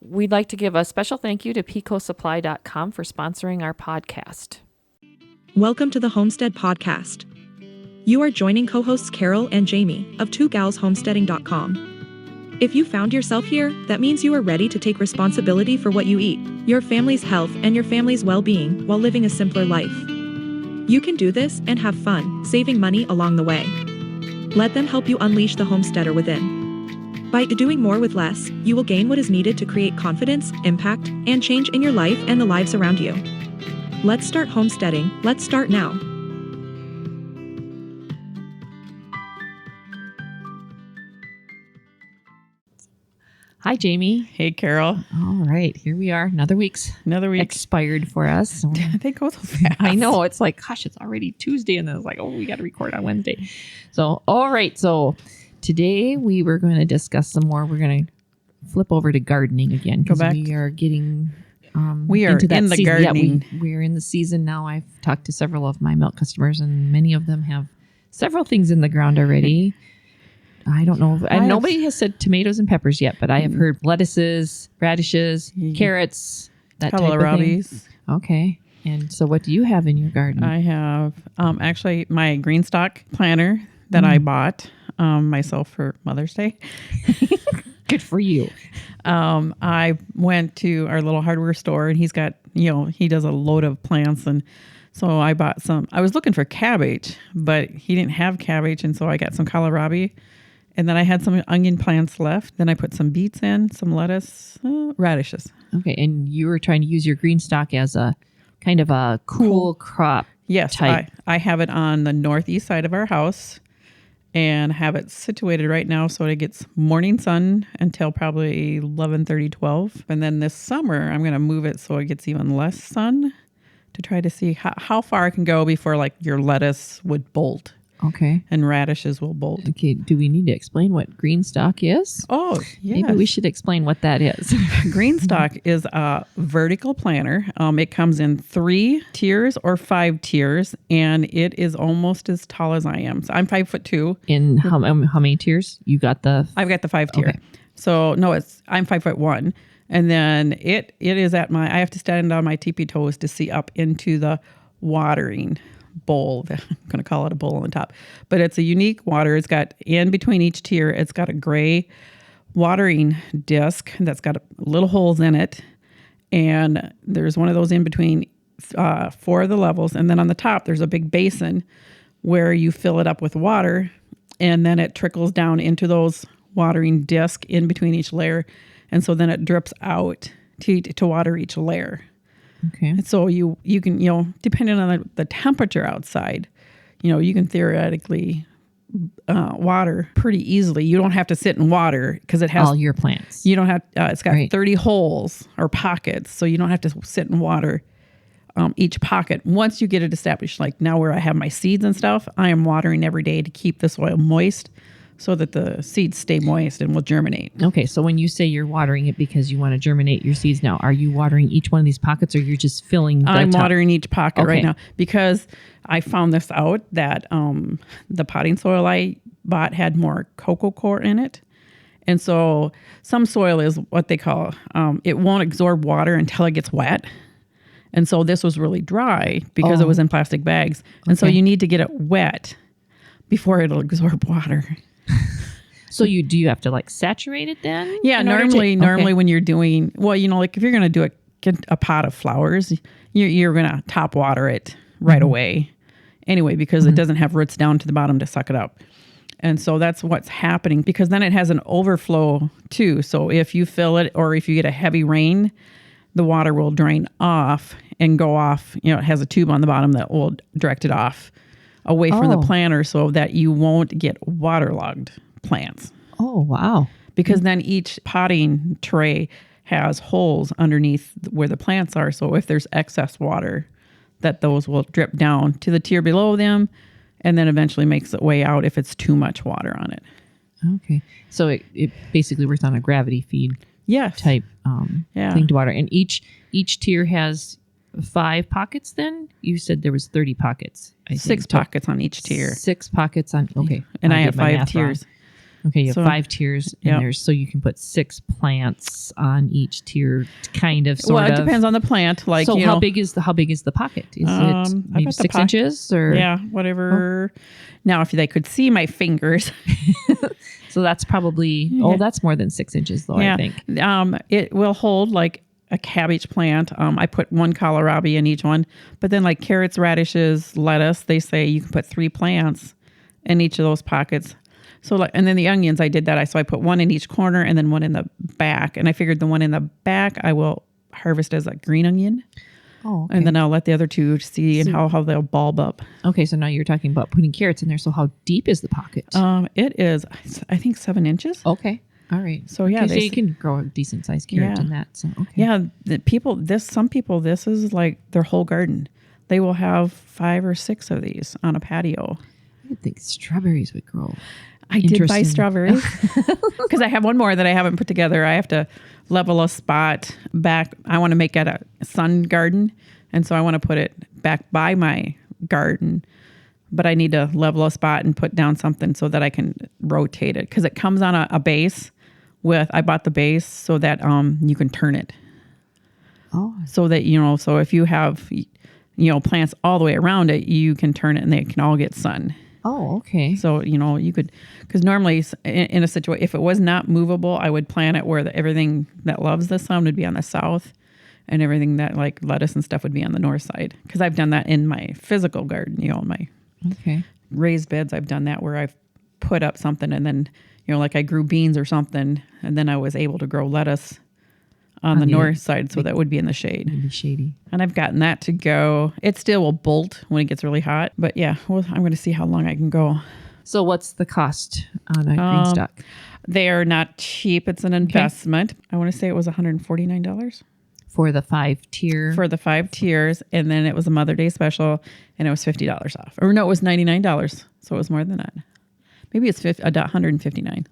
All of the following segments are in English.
we'd like to give a special thank you to picosupply.com for sponsoring our podcast. Welcome to the Homestead Podcast. You are joining co-hosts Carol and Jamie of twogalshomesteading.com. If you found yourself here, that means you are ready to take responsibility for what you eat, your family's health, and your family's well-being while living a simpler life. You can do this and have fun, saving money along the way. Let them help you unleash the homesteader within. By doing more with less, you will gain what is needed to create confidence, impact, and change in your life and the lives around you. Let's start homesteading. Let's start now. Hi, Jamie. Hey, Carol. All right, here we are. Another week expired for us. They go so fast. I know. It's like, gosh, it's already Tuesday, and then it's like, oh, we got to record on Wednesday. So, all right. So today we were going to discuss some more. We're going to flip over to gardening again because we are getting we are into that in the season. gardening. Yeah, we're in the season now. I've talked to several of my milk customers, and many of them have several things in the ground already. I don't know. Nobody has said tomatoes and peppers yet, but I have heard lettuces, radishes, carrots, that type of thing. Okay. And so what do you have in your garden? I have actually my green stock planter that I bought myself for Mother's Day. Good for you. I went to our little hardware store and he's got, he does a load of plants. And so I bought some. I was looking for cabbage, but he didn't have cabbage. And so I got some kohlrabi. And then I had some onion plants left. Then I put some beets in, some lettuce, radishes. Okay. And you were trying to use your green stock as a kind of a cool crop. Yes. Type. I have it on the northeast side of our house and have it situated right now so it gets morning sun until probably 11:30, 12. And then this summer, I'm going to move it so it gets even less sun to try to see how far I can go before like your lettuce would bolt. Okay. And radishes will bolt. Okay. Do we need to explain what green stock is? Oh, yes. Maybe we should explain what that is. Green stock is a vertical planter. It comes in 3 tiers or 5 tiers, and it is almost as tall as I am. So I'm 5'2". In how many tiers? You got the... I've got the 5 tier. Okay. So no, I'm 5'1". And then it is at I have to stand on my tippy toes to see up into the watering bowl. I'm going to call it a bowl on the top, but it's a unique water. It's got in between each tier, it's got a gray watering disc that's got little holes in it. And there's one of those in between 4 of the levels. And then on the top, there's a big basin where you fill it up with water. And then it trickles down into those watering disc in between each layer. And so then it drips out to water each layer. Okay. And so you can, depending on the temperature outside, you can theoretically water pretty easily. You don't have to sit in water because it has all your plants. You don't have, it's got 30 holes or pockets. So you don't have to sit in water each pocket. Once you get it established, like now where I have my seeds and stuff, I am watering every day to keep the soil moist so that the seeds stay moist and will germinate. Okay, so when you say you're watering it because you want to germinate your seeds now, are you watering each one of these pockets or you're just filling I'm watering each pocket right now because I found this out that the potting soil I bought had more cocoa core in it. And so some soil is what they call, it won't absorb water until it gets wet. And so this was really dry because it was in plastic bags. And so you need to get it wet before it'll absorb water. So do you have to like saturate it then? Yeah, normally when you're doing, like if you're going to get a pot of flowers, you're going to top water it right away anyway, because it doesn't have roots down to the bottom to suck it up. And so that's what's happening because then it has an overflow too. So if you fill it or if you get a heavy rain, the water will drain off and go off. It has a tube on the bottom that will direct it off away from the planter so that you won't get waterlogged plants. Oh, wow. Because then each potting tray has holes underneath where the plants are. So if there's excess water, that those will drip down to the tier below them and then eventually makes its way out if it's too much water on it. Okay. So it basically works on a gravity feed type thing to water. And each tier has 5 pockets then? You said there was 30 pockets. 6 pockets on each tier. 6 pockets on, okay. And I have 5 tiers. Okay, you have So, 5 tiers, and yep. there's so you can put 6 plants on each tier, kind of, sort Well, of. it depends on the plant. Like, So you how know, big is the pocket? Is I it maybe bet the 6 inches or? yeah, whatever. Oh. Now, if they could see my fingers, so that's probably that's more than 6 inches though. I think. It will hold like a cabbage plant. I put 1 kohlrabi in each one, but then like carrots, radishes, lettuce, they say you can put 3 plants in each of those pockets. So like, and then the onions, I did that. So I put 1 in each corner and then 1 in the back. And I figured the one in the back I will harvest as a green onion. Oh, okay. And then I'll let the other 2 see and how they'll bulb up. Okay, so now you're talking about putting carrots in there. So how deep is the pocket? It is, I think 7 inches. Okay. All right. So yeah, so you can grow a decent sized carrot in that. So okay. Yeah, some people, this is like their whole garden. They will have 5 or 6 of these on a patio. I would think strawberries would grow. I did buy strawberries because I have one more that I haven't put together. I have to level a spot back. I want to make it a sun garden. And so I want to put it back by my garden, but I need to level a spot and put down something so that I can rotate it. Cause it comes on a base I bought the base so that, you can turn it. Oh, So that, so if you have, plants all the way around it, you can turn it and they can all get sun. oh, okay. So, you could, because normally in a situation, if it was not movable, I would plant it where everything that loves the sun would be on the south and everything that like lettuce and stuff would be on the north side. Because I've done that in my physical garden, my raised beds. I've done that where I've put up something and then, like I grew beans or something and then I was able to grow lettuce on the north side. So that would be in the shade. Maybe shady. And I've gotten that to go. It still will bolt when it gets really hot. But yeah, well, I'm going to see how long I can go. So what's the cost on a green stock? They are not cheap. It's an investment. I want to say it was $149 for the 5 tier. For the 5 tiers. And then it was a Mother Day special and it was $50 off. Or no, it was $99. So it was more than that. Maybe it's $159.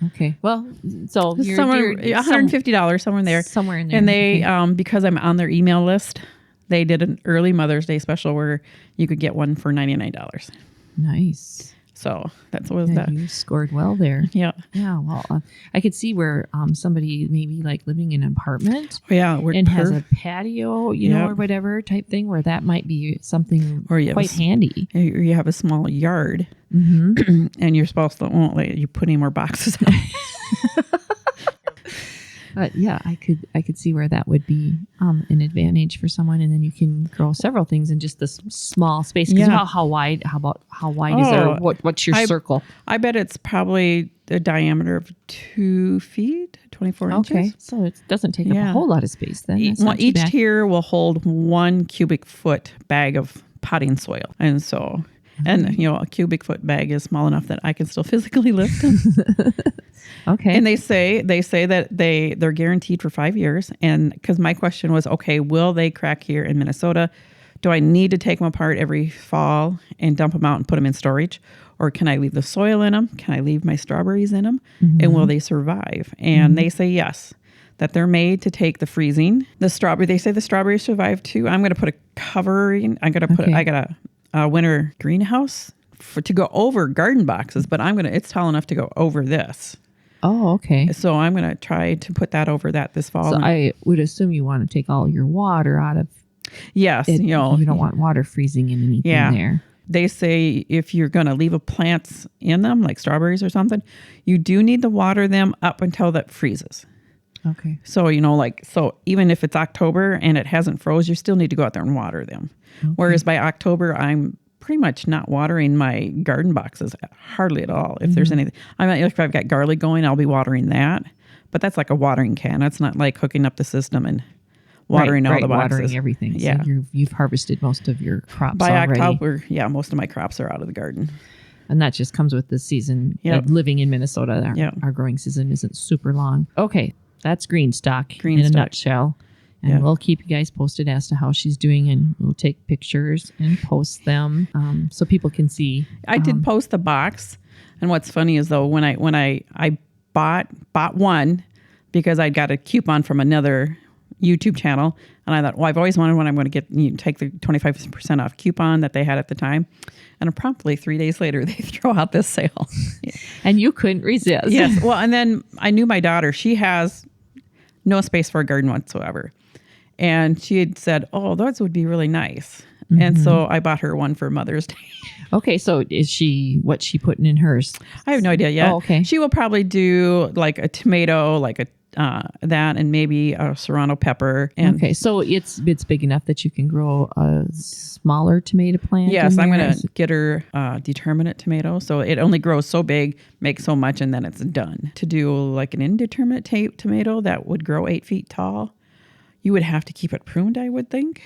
Okay. Well, so you're somewhere $150 somewhere in there. Somewhere in there. And they, because I'm on their email list, they did an early Mother's Day special where you could get one for $99. Nice. So that's what was that. You scored well there. Yeah. Yeah. Well, I could see where somebody maybe like living in an apartment. Yeah. And has a patio, or whatever type thing where that might be something quite handy. Or you have a small yard and you're supposed to won't let you put any more boxes on. But yeah, I could see where that would be an advantage for someone, and then you can grow several things in just this small space. Because how wide is there? What's your circle? I bet it's probably the diameter of 2 feet, 24 inches. Okay, so it doesn't take up a whole lot of space then. Each tier will hold 1 cubic foot bag of potting soil, and so. And, a cubic foot bag is small enough that I can still physically lift them. Okay. And they say that they're guaranteed for 5 years. And because my question was, okay, will they crack here in Minnesota? Do I need to take them apart every fall and dump them out and put them in storage? Or can I leave the soil in them? Can I leave my strawberries in them? And will they survive? And they say yes, that they're made to take the freezing. They say the strawberries survive too. I'm going to put a covering. I got a winter greenhouse to go over garden boxes, but it's tall enough to go over this. Oh, okay. So I'm going to try to put that over that this fall. So I would assume you want to take all your water out of. Yes. You don't want water freezing in anything there. They say if you're going to leave a plants in them, like strawberries or something, you do need to water them up until that freezes. Okay. So, so even if it's October and it hasn't froze, you still need to go out there and water them. Okay. Whereas by October, I'm pretty much not watering my garden boxes hardly at all. If there's anything, if I've got garlic going, I'll be watering that. But that's like a watering can. It's not like hooking up the system and watering all the boxes. Watering everything. Yeah. So you've harvested most of your crops by already. October, most of my crops are out of the garden. And that just comes with the season. Living in Minnesota, our growing season isn't super long. Okay. That's green stock in a nutshell. And we'll keep you guys posted as to how she's doing, and we'll take pictures and post them so people can see. I did post the box, and what's funny is though when I bought one because I got a coupon from another YouTube channel. And I thought, well, I've always wanted one. I'm going to take the 25% off coupon that they had at the time. And promptly 3 days later, they throw out this sale. And you couldn't resist. Yes. Well, and then I knew my daughter, she has no space for a garden whatsoever. And she had said, oh, those would be really nice. Mm-hmm. And so I bought her one for Mother's Day. Okay. So what's she putting in hers? I have no idea yet. Oh, okay. She will probably do like a tomato, like that, and maybe a serrano pepper. And okay. So it's big enough that you can grow a smaller tomato plant. Yes. I'm going to get her determinate tomato. So it only grows so big, makes so much, and then it's done. To do like an indeterminate tomato that would grow 8 feet tall, you would have to keep it pruned, I would think.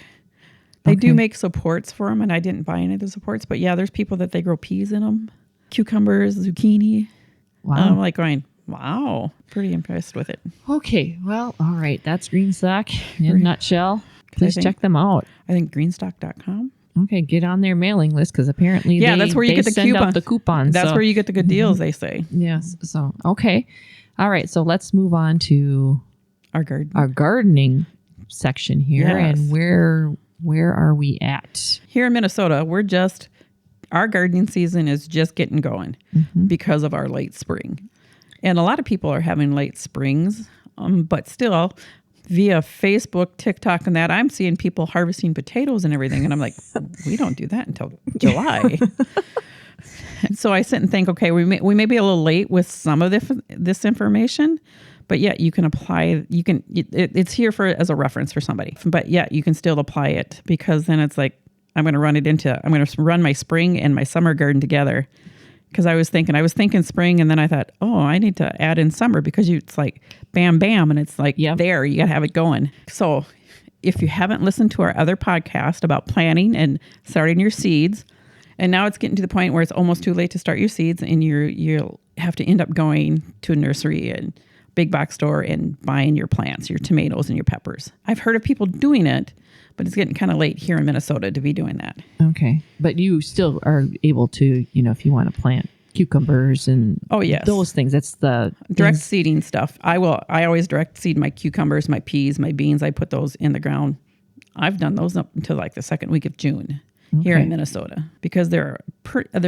They do make supports for them, and I didn't buy any of the supports. But yeah, there's people that they grow peas in them, cucumbers, zucchini. Wow. I'm like going, wow, pretty impressed with it. Okay, well, all right. That's Greenstock in a nutshell. Please check them out. I think greenstock.com. Okay, get on their mailing list because apparently that's where you get the send out the coupons. That's where you get the good deals, they say. Yes. So, okay. All right. So let's move on to our gardening section here. Yes. And where are we at? Here in Minnesota, our gardening season is just getting going because of our late spring. And a lot of people are having late springs, but still via Facebook, TikTok, and that, I'm seeing people harvesting potatoes and everything. And I'm like, we don't do that until July. And so I sit and think, okay, we may be a little late with some of this information, but yet you can apply, it's here as a reference for somebody, but yet you can still apply it, because then it's like, I'm going to run my spring and my summer garden together. Because I was thinking spring, and then I thought, oh, I need to add in summer, because it's like bam, bam. And it's like, there, you got to have it going. So if you haven't listened to our other podcast about planting and starting your seeds, and now it's getting to the point where it's almost too late to start your seeds, and you'll have to end up going to a nursery and big box store and buying your plants, your tomatoes and your peppers. I've heard of people doing it, but it's getting kind of late here in Minnesota to be doing that. Okay. But you still are able to, if you want to plant cucumbers and those things. That's the direct seeding stuff. I always direct seed my cucumbers, my peas, my beans. I put those in the ground. I've done those up until like the second week of June here in Minnesota, because they're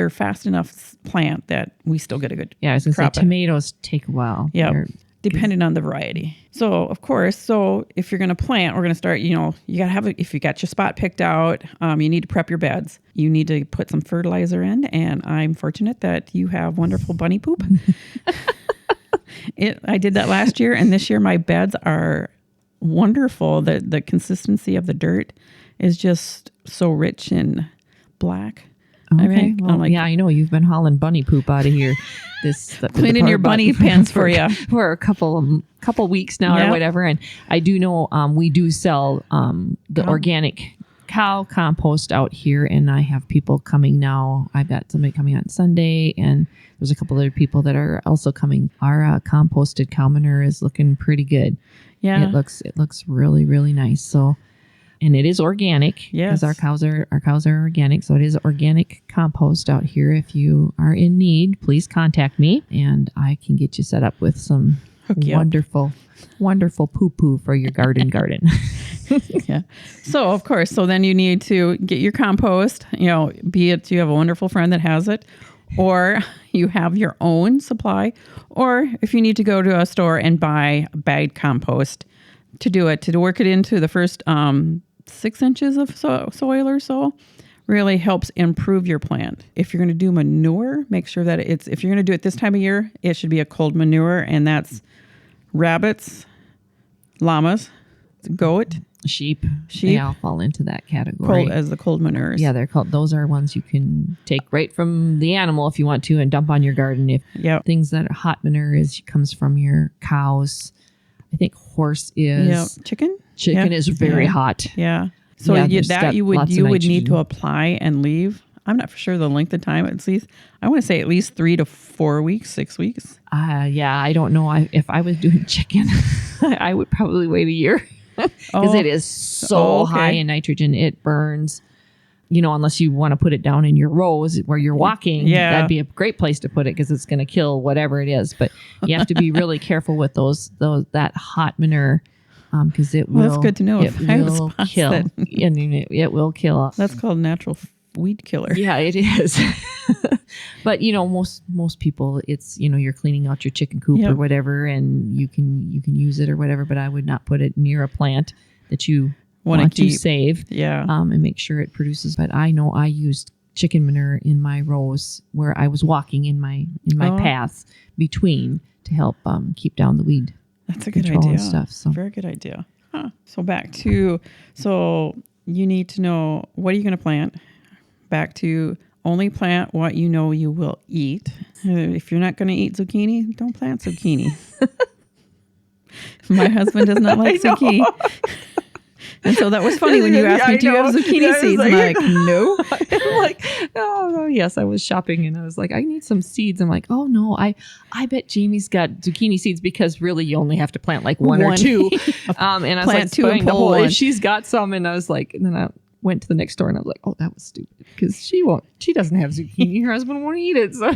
fast enough plant that we still get a good I was going to say tomatoes take a while. Yeah. Depending on the variety. So, of course, if you're going to plant, we're going to start, you got to have if you got your spot picked out, you need to prep your beds. You need to put some fertilizer in. And I'm fortunate that you have wonderful bunny poop. I did that last year. And this year, my beds are wonderful. The consistency of the dirt is just so rich and black. Okay. I mean, I know you've been hauling bunny poop out of here. Cleaning your bunny pens for you for a couple weeks now or whatever. And I do know we do sell the organic cow compost out here, and I have people coming now. I've got somebody coming on Sunday, and there's a couple other people that are also coming. Our composted cow manure is looking pretty good. Yeah, it looks really, really nice. So. And it is organic, because our cows are organic. So it is organic compost out here. If you are in need, please contact me, and I can get you set up with some wonderful poo-poo for your garden. Yeah. So of course, then you need to get your compost, be it you have a wonderful friend that has it, or you have your own supply, or if you need to go to a store and buy bagged compost to work it into the first 6 inches of soil or so, really helps improve your plant. If you're going to do manure, make sure that if you're going to do it this time of year, it should be a cold manure, and that's rabbits, llamas, goat, sheep. They all fall into that category. The cold manures. Yeah, they're called. Those are ones you can take right from the animal if you want to, and dump on your garden. Things that are hot manure comes from your cows. I think horse is chicken. Chicken is very hot. Yeah. So you would need to apply and leave. I'm not for sure the length of time. At least I want to say at least 3 to 4 weeks, 6 weeks. I don't know. If I was doing chicken, I would probably wait a year, because it is so high in nitrogen. It burns. Unless you want to put it down in your rows where you're walking, that'd be a great place to put it, because it's going to kill whatever it is. But you have to be really careful with that hot manure. because it Well, will. that's good to know. It If I have will spots kill. that- And it will kill. That's called natural weed killer. Yeah, it is. But most people, it's you're cleaning out your chicken coop or Yep. whatever, and you can use it or whatever. But I would not put it near a plant that you Wanna want to keep. save. Yeah. And make sure it produces. But I know I used chicken manure in my rows where I was walking in my Oh. paths between to help keep down the weed That's a good control idea. and stuff. So Very good idea. Huh. So you need to know, what are you going to plant? Back to only plant what you know you will eat. If you're not going to eat zucchini, don't plant zucchini. My husband does not like I know. zucchini. And so that was funny when you asked me, do you have zucchini Yeah, I was seeds? like- I'm like, no. I'm like, oh yes, I was shopping and I was like, I need some seeds. I'm like, oh no, I bet Jamie's got zucchini seeds, because really you only have to plant like one or One. two. And I was Plant like, two and fine, the pull whole- one. if she's got some, and I was like, and then I went to the next door and I was like, oh, that was stupid, because she doesn't have zucchini. Her husband won't eat it. So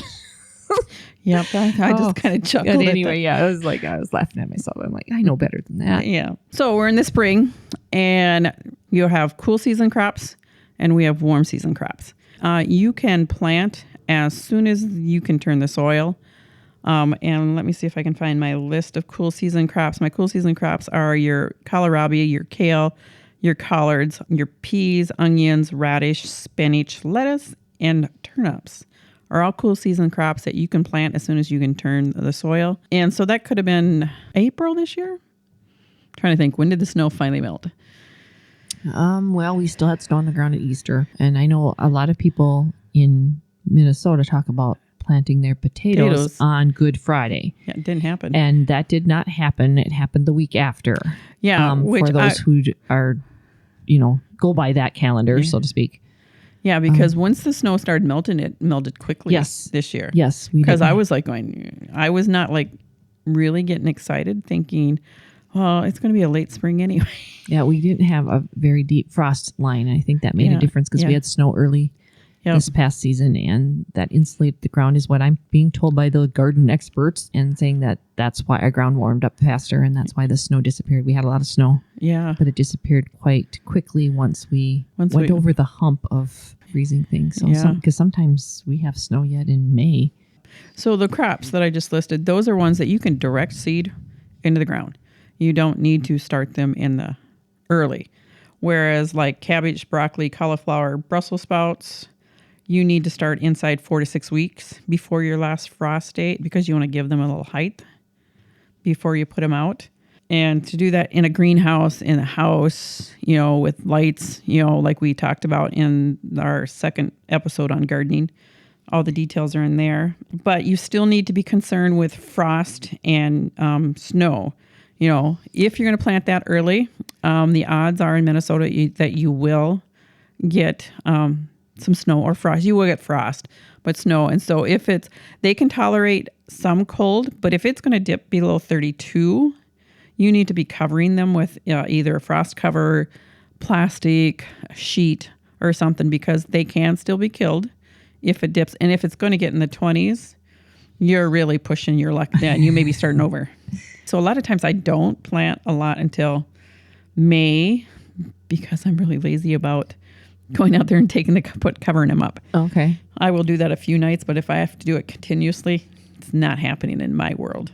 Yep. I Oh. just kind of chuckled but at anyway, yeah, I was laughing at myself. I'm like, I know better than that. Yeah. So we're in the spring, and you have cool season crops and we have warm season crops. You can plant as soon as you can turn the soil. And let me see if I can find my list of cool season crops. My cool season crops are your kohlrabi, your kale, your collards, your peas, onions, radish, spinach, lettuce, and turnips are all cool season crops that you can plant as soon as you can turn the soil. And so that could have been April this year. Trying to think, when did the snow finally melt? Well, we still had snow on the ground at Easter, and I know a lot of people in Minnesota talk about planting their potatoes on Good Friday. Yeah, it didn't happen. And that did not happen. It happened the week after. Yeah, for those who are, go by that calendar, so to speak. Yeah, because once the snow started melting, it melted quickly. Yes. This year. Yes, because I was like I was not like really getting excited, thinking, well, it's going to be a late spring anyway. Yeah, we didn't have a very deep frost line. I think that made a difference because we had snow early this past season, and that insulated the ground is what I'm being told by the garden experts, and saying that that's why our ground warmed up faster, and that's why the snow disappeared. We had a lot of snow, but it disappeared quite quickly once we went over the hump of freezing things. So because sometimes we have snow yet in May. So the crops that I just listed, those are ones that you can direct seed into the ground. You don't need to start them in the early. Whereas like cabbage, broccoli, cauliflower, Brussels sprouts, you need to start inside 4 to 6 weeks before your last frost date, because you want to give them a little height before you put them out. And to do that in a greenhouse, in a house, with lights, like we talked about in our second episode on gardening, all the details are in there. But you still need to be concerned with frost and snow. If you're going to plant that early, the odds are in Minnesota that you will get some snow or frost. You will get frost, but snow. And so they can tolerate some cold, but if it's going to dip below 32, you need to be covering them with either a frost cover, plastic, sheet, or something, because they can still be killed if it dips. And if it's going to get in the 20s, you're really pushing your luck then. You may be starting over. So a lot of times I don't plant a lot until May, because I'm really lazy about going out there and covering them up. Okay. I will do that a few nights, but if I have to do it continuously, it's not happening in my world.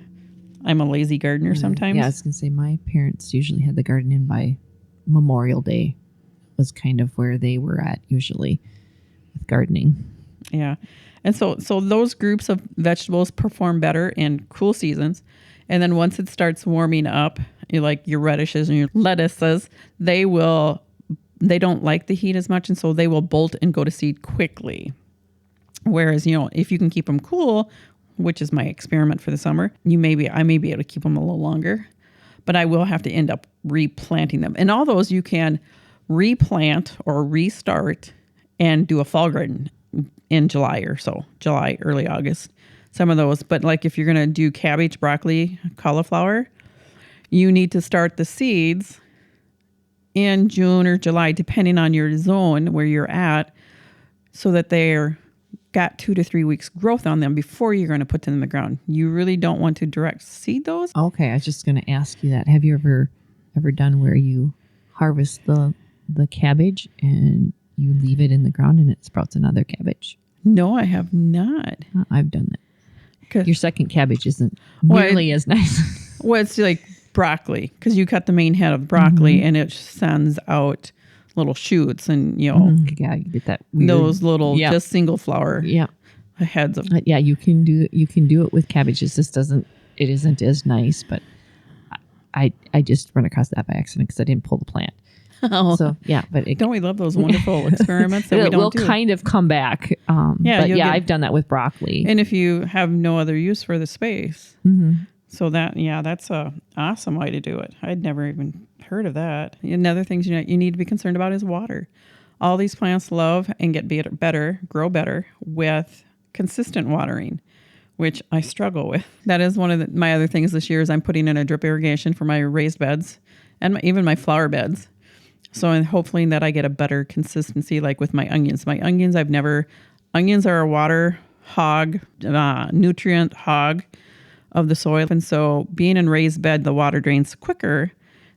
I'm a lazy gardener sometimes. Yeah, I was going to say my parents usually had the garden in by Memorial Day, was kind of where they were at usually with gardening. Yeah. And so those groups of vegetables perform better in cool seasons. And then once it starts warming up, like your radishes and your lettuces, they don't like the heat as much, and so they will bolt and go to seed quickly. Whereas, if you can keep them cool, which is my experiment for the summer, I may be able to keep them a little longer, but I will have to end up replanting them. And all those you can replant or restart and do a fall garden in July or so, July, early August, some of those. But like if you're going to do cabbage, broccoli, cauliflower, you need to start the seeds in June or July, depending on your zone where you're at, so that they're got 2 to 3 weeks growth on them before you're going to put them in the ground. You really don't want to direct seed those. Okay, I was just going to ask you that. Have you ever ever done where you harvest the cabbage and you leave it in the ground and it sprouts another cabbage? No, I have not. I've done that. 'Cause- Your second cabbage isn't nearly as nice. Well, it's like broccoli, because you cut the main head of broccoli and it sends out little shoots and, Yeah, you get that weird, those little just single flower heads of. Yeah, you can do it with cabbages. It isn't as nice, but I just run across that by accident because I didn't pull the plant. Oh. So yeah, but Don't we love those wonderful experiments that we it don't will do? kind of come back. I've done that with broccoli. And if you have no other use for the space, so that's a awesome way to do it. I'd never even heard of that. Another thing you need to be concerned about is water. All these plants love and grow better with consistent watering, which I struggle with. That is one of my other things this year is I'm putting in a drip irrigation for my raised beds and even my flower beds. So I'm hoping that I get a better consistency like with my onions. My onions, onions are a water hog, nutrient hog of the soil. And so being in raised bed, the water drains quicker.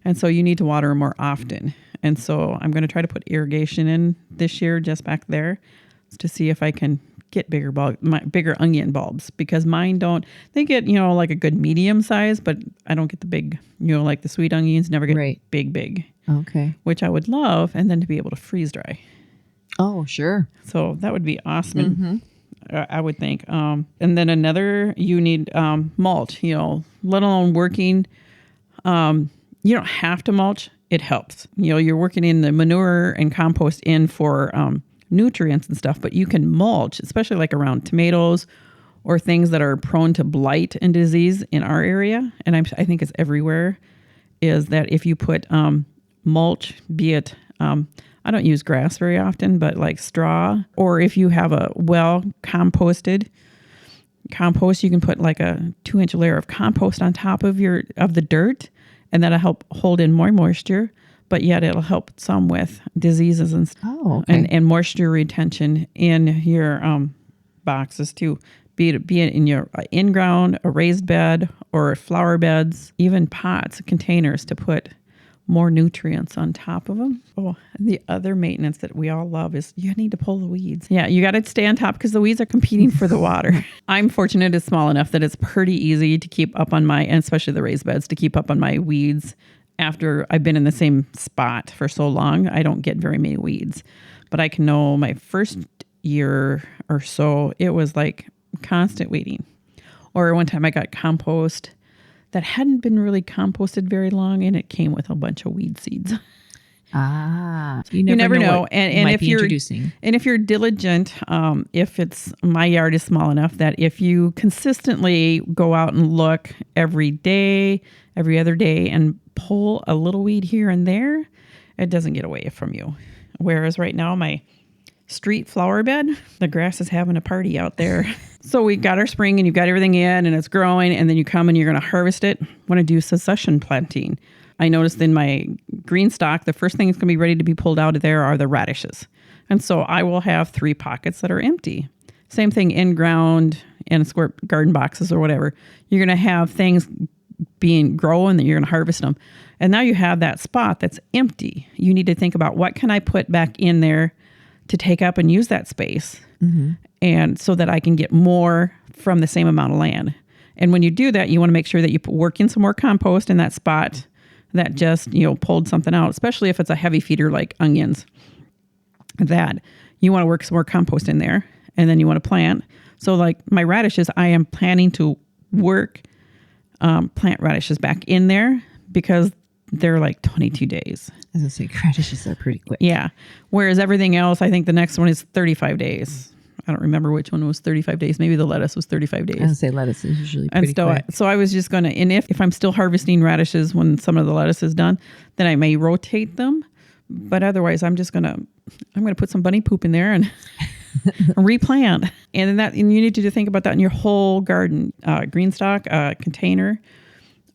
And so you need to water more often. And so I'm going to try to put irrigation in this year just back there to see if I can get bigger onion bulbs, because mine they get, like a good medium size, but I don't get the big, like the sweet onions never get big. Okay. Which I would love. And then to be able to freeze dry. Oh, sure. So that would be awesome. I would think. And then you need mulch, let alone working. You don't have to mulch. It helps. You're working in the manure and compost in for nutrients and stuff, but you can mulch, especially like around tomatoes or things that are prone to blight and disease in our area. And I think it's everywhere, is that if you put mulch, be it, I don't use grass very often, but like straw, or if you have a composted compost, you can put like a 2-inch layer of compost on top of the dirt, and that'll help hold in more moisture, but yet it'll help some with diseases and and moisture retention in your boxes too. Be it in your in-ground, a raised bed, or flower beds, even pots, containers to put more nutrients on top of them. Oh, and the other maintenance that we all love is you need to pull the weeds. Yeah, you got to stay on top because the weeds are competing for the water. I'm fortunate it's small enough that it's pretty easy to keep up on and especially the raised beds, to keep up on my weeds. After I've been in the same spot for so long, I don't get very many weeds. But I can know my first year or so, it was like constant weeding. Or one time I got compost that hadn't been really composted very long, and it came with a bunch of weed seeds. You never know. And if you're introducing, and if you're diligent, if my yard is small enough that if you consistently go out and look every day, every other day, and pull a little weed here and there, it doesn't get away from you. Whereas right now, my street flower bed, the grass is having a party out there. So we got our spring and you've got everything in and it's growing, and then you come and you're going to harvest it. Want to do succession planting. I noticed in my green stock, the first thing that's going to be ready to be pulled out of there are the radishes. And so I will have 3 pockets that are empty. Same thing in ground and square garden boxes or whatever. You're going to have things grow and then you're going to harvest them. And now you have that spot that's empty. You need to think about, what can I put back in there to take up and use that space, and so that I can get more from the same amount of land. And when you do that, you want to make sure that you work in some more compost in that spot that just pulled something out, especially if it's a heavy feeder like onions. That you want to work some more compost in there, and then you want to plant. So like my radishes, I am planning to plant radishes back in there because they're like 22 days. I was going to say, radishes are pretty quick. Yeah. Whereas everything else, I think the next one is 35 days. I don't remember which one was 35 days. Maybe the lettuce was 35 days. I was going to say lettuce is usually pretty quick. So I was just going to, and if I'm still harvesting radishes when some of the lettuce is done, then I may rotate them. But otherwise, I'm going to put some bunny poop in there and replant. And you need to think about that in your whole garden, green stock, container,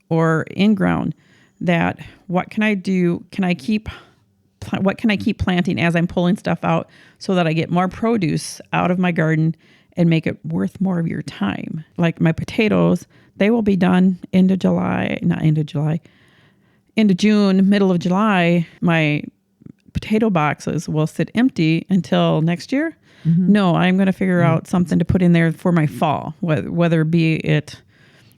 or in ground. That what can I do? What can I keep planting as I'm pulling stuff out so that I get more produce out of my garden and make it worth more of your time? Like my potatoes, they will be done into June, middle of July, my potato boxes will sit empty until next year. No, I'm going to figure out something to put in there for my fall, whether be it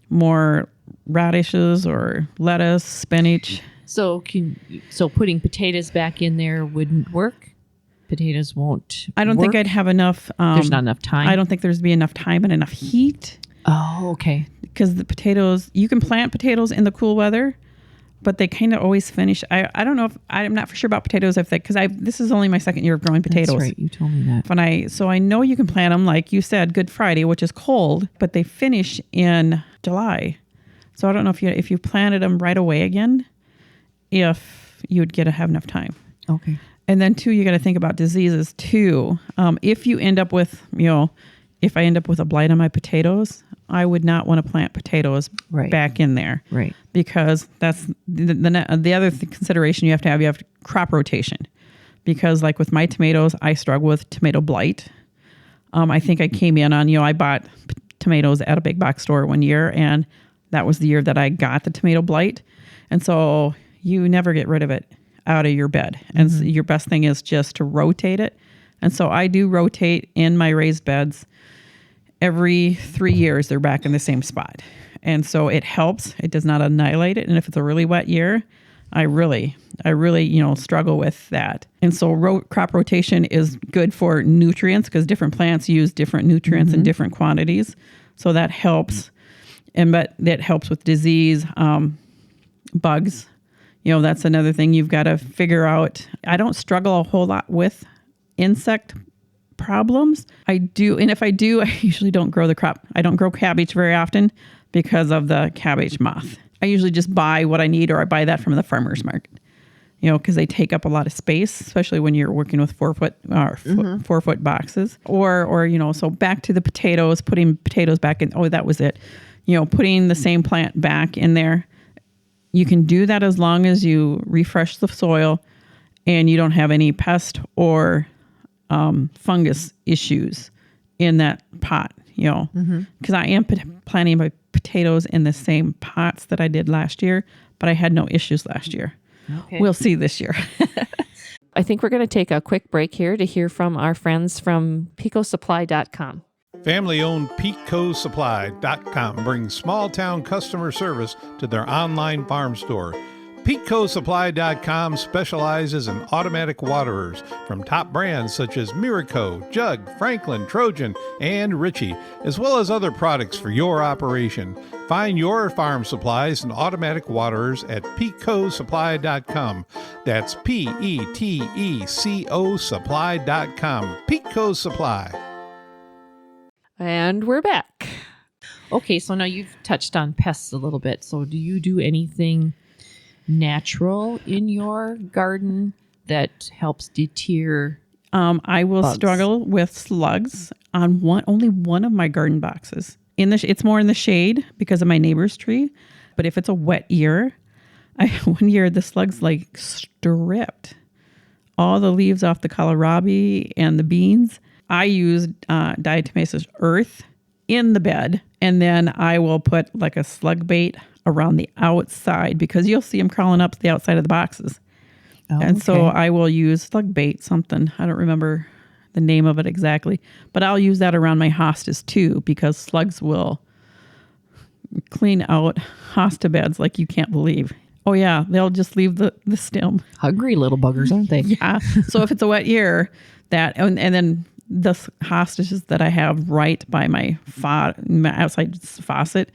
more radishes or lettuce, spinach. So putting potatoes back in there wouldn't work? Potatoes won't I don't think I'd have enough. There's not enough time? I don't think there's be enough time and enough heat. Oh, okay. Because the potatoes, you can plant potatoes in the cool weather, but they kind of always finish. I don't know if I'm not for sure about potatoes because this is only my second year of growing potatoes. That's right. You told me that. So I know you can plant them, like you said, Good Friday, which is cold, but they finish in July. So I don't know if you planted them right away again, if you would have enough time. Okay. And then too, you got to think about diseases too. If you end up with, if I end up with a blight on my potatoes, I would not want to plant potatoes back in there. Right. Because that's the other consideration you have to have crop rotation. Because like with my tomatoes, I struggle with tomato blight. I think I came in on, I bought tomatoes at a big box store one year, and that was the year that I got the tomato blight. And so you never get rid of it out of your bed. And so your best thing is just to rotate it. And so I do rotate in my raised beds. Every 3 years, they're back in the same spot. And so it helps. It does not annihilate it. And if it's a really wet year, I really, struggle with that. And so crop rotation is good for nutrients because different plants use different nutrients in different quantities. So that helps. But that helps with disease, bugs. That's another thing you've got to figure out. I don't struggle a whole lot with insect problems. I do. And if I do, I usually don't grow the crop. I don't grow cabbage very often because of the cabbage moth. I usually just buy what I need, or I buy that from the farmer's market, because they take up a lot of space, especially when you're working with 4 foot boxes or, so back to the potatoes, putting potatoes back in. Oh, that was it. Putting the same plant back in there. You can do that as long as you refresh the soil and you don't have any pest or fungus issues in that pot, because I am planting my potatoes in the same pots that I did last year, but I had no issues last year. Okay. We'll see this year. I think we're going to take a quick break here to hear from our friends from picosupply.com. Family-owned PeteCoSupply.com brings small-town customer service to their online farm store. PeteCoSupply.com specializes in automatic waterers from top brands such as Miraco, Jug, Franklin, Trojan, and Ritchie, as well as other products for your operation. Find your farm supplies and automatic waterers at PeteCoSupply.com. That's PETECO Supply.com. PeteCo Supply. And we're back. Okay, so now you've touched on pests a little bit. So do you do anything natural in your garden that helps deter I will bugs? Struggle with slugs on only one of my garden boxes. It's more in the shade because of my neighbor's tree. But if it's a wet year, one year the slugs stripped all the leaves off the kohlrabi and the beans. I use diatomaceous earth in the bed, and then I will put like a slug bait around the outside because you'll see them crawling up the outside of the boxes. Oh, and so I will use slug bait, something. I don't remember the name of it exactly, but I'll use that around my hostas too because slugs will clean out hosta beds like you can't believe. Oh yeah, they'll just leave the stem. Hungry little buggers, aren't they? Yeah. So if it's a wet year, and then the hostages that I have right by my outside faucet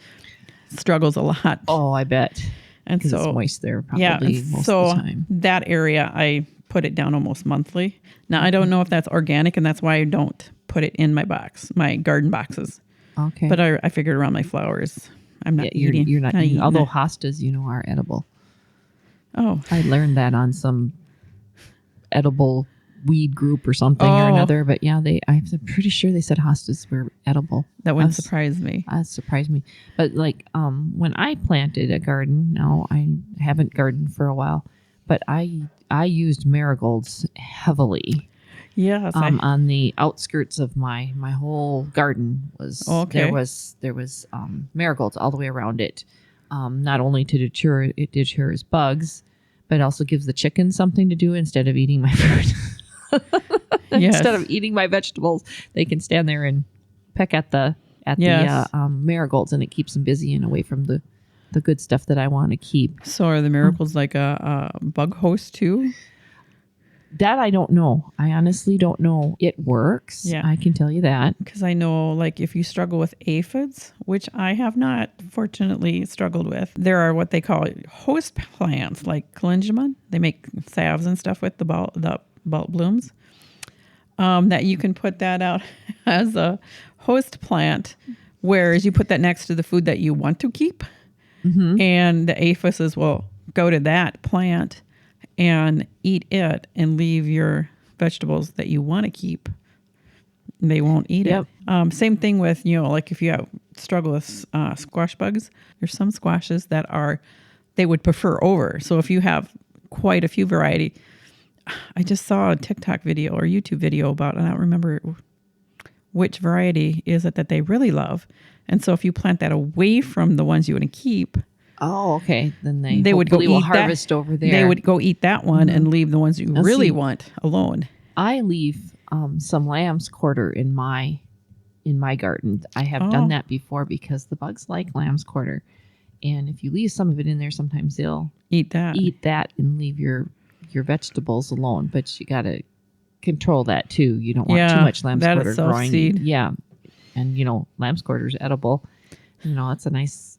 struggles a lot. Oh, I bet. And so it's moist there probably most of the time. That area, I put it down almost monthly. Now, I don't know if that's organic, and that's why I don't put it in my garden boxes. Okay. But I figured around my flowers, I'm not eating. You're not eating. Although that. hostas, are edible. Oh. I learned that on some edible weed group or something or another. But yeah, I'm pretty sure they said hostas were edible. That wouldn't surprise me. That surprised me. But when I planted a garden, now I haven't gardened for a while, but I used marigolds heavily. Yes. On the outskirts of my whole garden was there was marigolds all the way around it. not only to it deters bugs, but also gives the chickens something to do instead of eating my fruit. Instead of eating my vegetables, they can stand there and peck at the marigolds, and it keeps them busy and away from the good stuff that I want to keep. So are the marigolds like a bug host too? That I don't know. I honestly don't know. It works. Yeah. I can tell you that. Because I know, like, if you struggle with aphids, which I have not fortunately struggled with, there are what they call host plants, like calendula. They make salves and stuff with the bulb blooms. That you can put that out as a host plant, whereas you put that next to the food that you want to keep, and the aphids will go to that plant and eat it and leave your vegetables that you want to keep. They won't eat it. Same thing with, like if you struggle with squash bugs, there's some squashes that they would prefer over. So if you have quite a few variety, I just saw a TikTok video or YouTube video about, and I don't remember which variety is it that they really love. And so if you plant that away from the ones you want to keep, oh, okay. Then they would go eat harvest over there. They would go eat that one and leave the ones you really want alone. I leave some lamb's quarter in my garden. I have done that before because the bugs like lamb's quarter, and if you leave some of it in there, sometimes they'll eat that and leave your vegetables alone. But you got to control that too. You don't want too much lamb's quarter growing. Seed. Yeah, and lamb's quarter is edible. It's a nice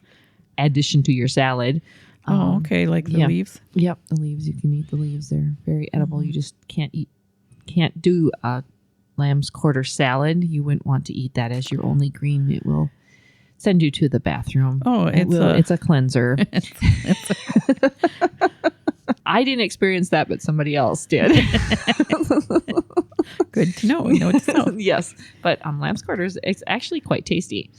addition to your salad. Okay, like the leaves. Yep, the leaves. You can eat the leaves. They're very edible. You just can't do a lamb's quarter salad. You wouldn't want to eat that as your only green. It will send you to the bathroom. Oh, it's a cleanser. I didn't experience that, but somebody else did. Good to know. What to know. Yes, but lamb's quarters, it's actually quite tasty.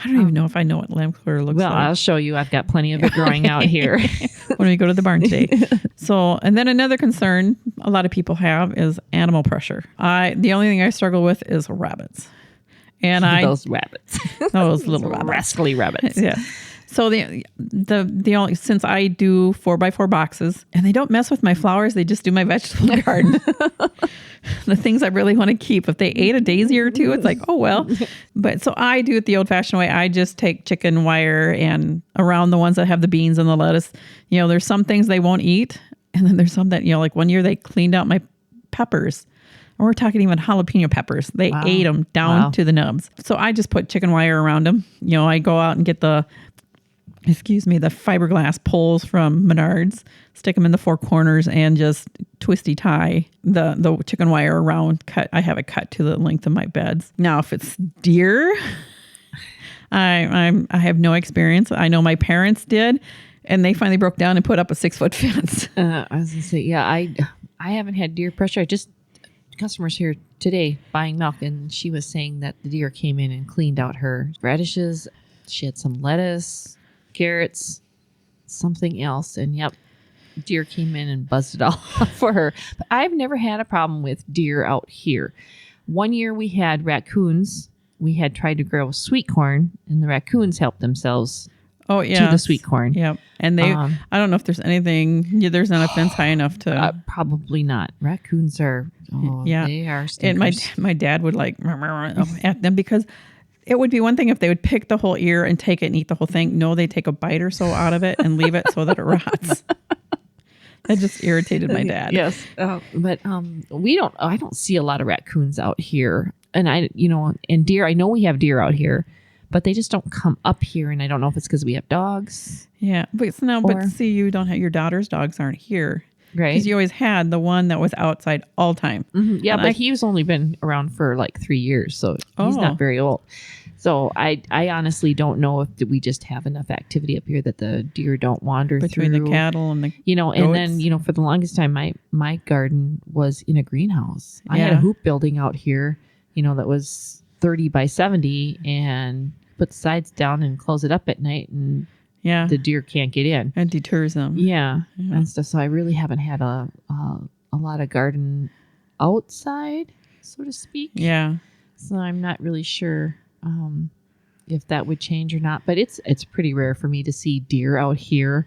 I don't even know if I know what lamb quarter looks like. Well, I'll show you. I've got plenty of it growing out here when we go to the barn today. So, and then another concern a lot of people have is animal pressure. The only thing I struggle with is rabbits. And those rabbits, those little rabbits, rascally rabbits. Yeah. So the only, since I do 4x4 boxes and they don't mess with my flowers, they just do my vegetable garden. The things I really want to keep. If they ate a daisy or two, it's like, oh, well. But so I do it the old fashioned way. I just take chicken wire and around the ones that have the beans and the lettuce, there's some things they won't eat. And then there's some that, like one year they cleaned out my peppers. And we're talking even jalapeno peppers. They ate them down to the nubs. So I just put chicken wire around them. I go out and get the fiberglass poles from Menards, stick them in the four corners and just twisty tie the chicken wire around. I have it cut to the length of my beds. Now, if it's deer, I have no experience. I know my parents did, and they finally broke down and put up a 6-foot fence. I was gonna say, I haven't had deer pressure. Customers here today buying milk, and she was saying that the deer came in and cleaned out her radishes. She had some lettuce, carrots, something else, and deer came in and buzzed it all for her. But I've never had a problem with deer out here. One year we had raccoons. We had tried to grow sweet corn, and the raccoons helped themselves to the sweet corn. Yep. And they, I don't know if there's anything, there's not a fence high enough to. Probably not. Raccoons are, they are stinkers. And my dad would like at them because it would be one thing if they would pick the whole ear and take it and eat the whole thing. No, they take a bite or so out of it and leave it so that it rots. That just irritated my dad. Yes. But I don't see a lot of raccoons out here. And and deer, I know we have deer out here, but they just don't come up here. And I don't know if it's because we have dogs. Yeah. But see, you don't have, your daughter's dogs aren't here. Right. Because you always had the one that was outside all the time. Mm-hmm. Yeah, but he's only been around for like 3 years, so he's not very old. So I honestly don't know if we just have enough activity up here that the deer don't wander between through. The cattle and the goats. And then for the longest time my garden was in a greenhouse. I had a hoop building out here, that was 30 by 70, and put the sides down and close it up at night, and the deer can't get in. It deters them. Yeah. And stuff. So I really haven't had a lot of garden outside, so to speak. Yeah. So I'm not really sure if that would change or not. But it's pretty rare for me to see deer out here.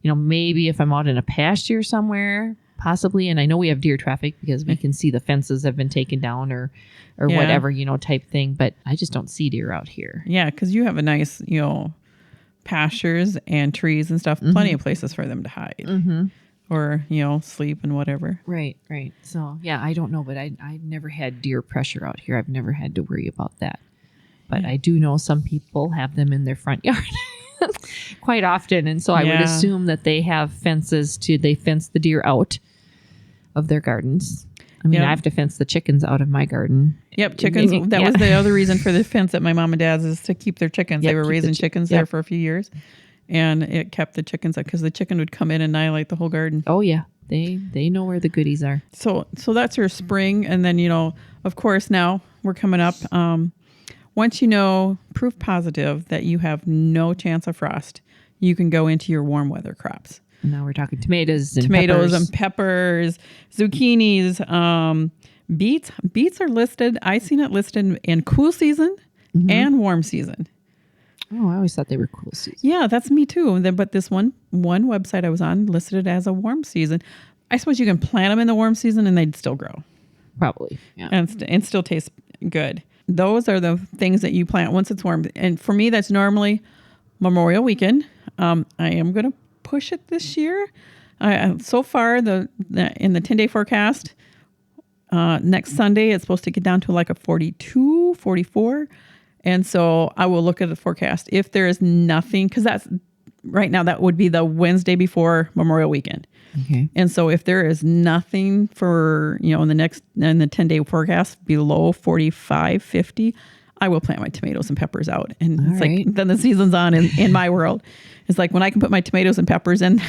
Maybe if I'm out in a pasture somewhere, possibly. And I know we have deer traffic because we can see the fences have been taken down or whatever, type thing. But I just don't see deer out here. Yeah, because you have a nice, pastures and trees and stuff. Plenty of places for them to hide or, sleep and whatever. Right. So, yeah, I don't know. But I've never had deer pressure out here. I've never had to worry about that. But I do know some people have them in their front yard. Quite often, and so I would assume that they have fences they fence the deer out of their gardens. I mean, I have to fence the chickens out of my garden. Yep, chickens. That was the other reason for the fence at my mom and dad's is to keep their chickens. They were raising chickens there for a few years, and it kept the chickens up because the chicken would come in and annihilate the whole garden. Oh yeah, they know where the goodies are. So that's your spring, and then of course now we're coming up. Once proof positive that you have no chance of frost, you can go into your warm weather crops. And now we're talking tomatoes and peppers, zucchinis, beets. Beets are listed. I seen it listed in cool season and warm season. Oh, I always thought they were cool season. Yeah, that's me too. But this one website I was on listed it as a warm season. I suppose you can plant them in the warm season and they'd still grow. Probably, yeah. And still taste good. Those are the things that you plant once it's warm. And for me, that's normally Memorial Weekend. I am going to push it this year. So far, in the 10-day forecast, next Sunday, it's supposed to get down to like a 42, 44. And so I will look at the forecast. If there is nothing, because that's right now, that would be the Wednesday before Memorial Weekend. Okay. And so if there is nothing for, in the 10-day forecast below 45, 50, I will plant my tomatoes and peppers out. And it's like, then the season's on in my world. It's like when I can put my tomatoes and peppers in,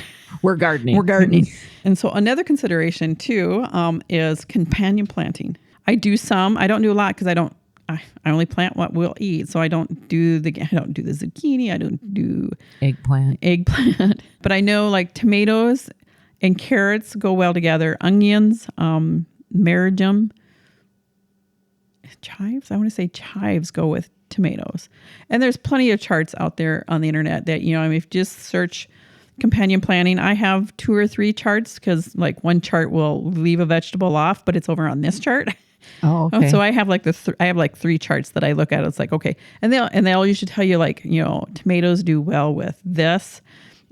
we're gardening. And so another consideration too, is companion planting. I do some, I don't do a lot because I only plant what we'll eat. So I don't do the zucchini. I don't do eggplant. But I know like tomatoes and carrots go well together. Onions, marigum, chives. I want to say chives go with tomatoes. And there's plenty of charts out there on the internet that, if you just search companion planting, I have 2 or 3 charts because like one chart will leave a vegetable off, but it's over on this chart. Oh, okay. So I have like I have like 3 charts that I look at. It's like, okay. And they'll usually tell you like, tomatoes do well with this.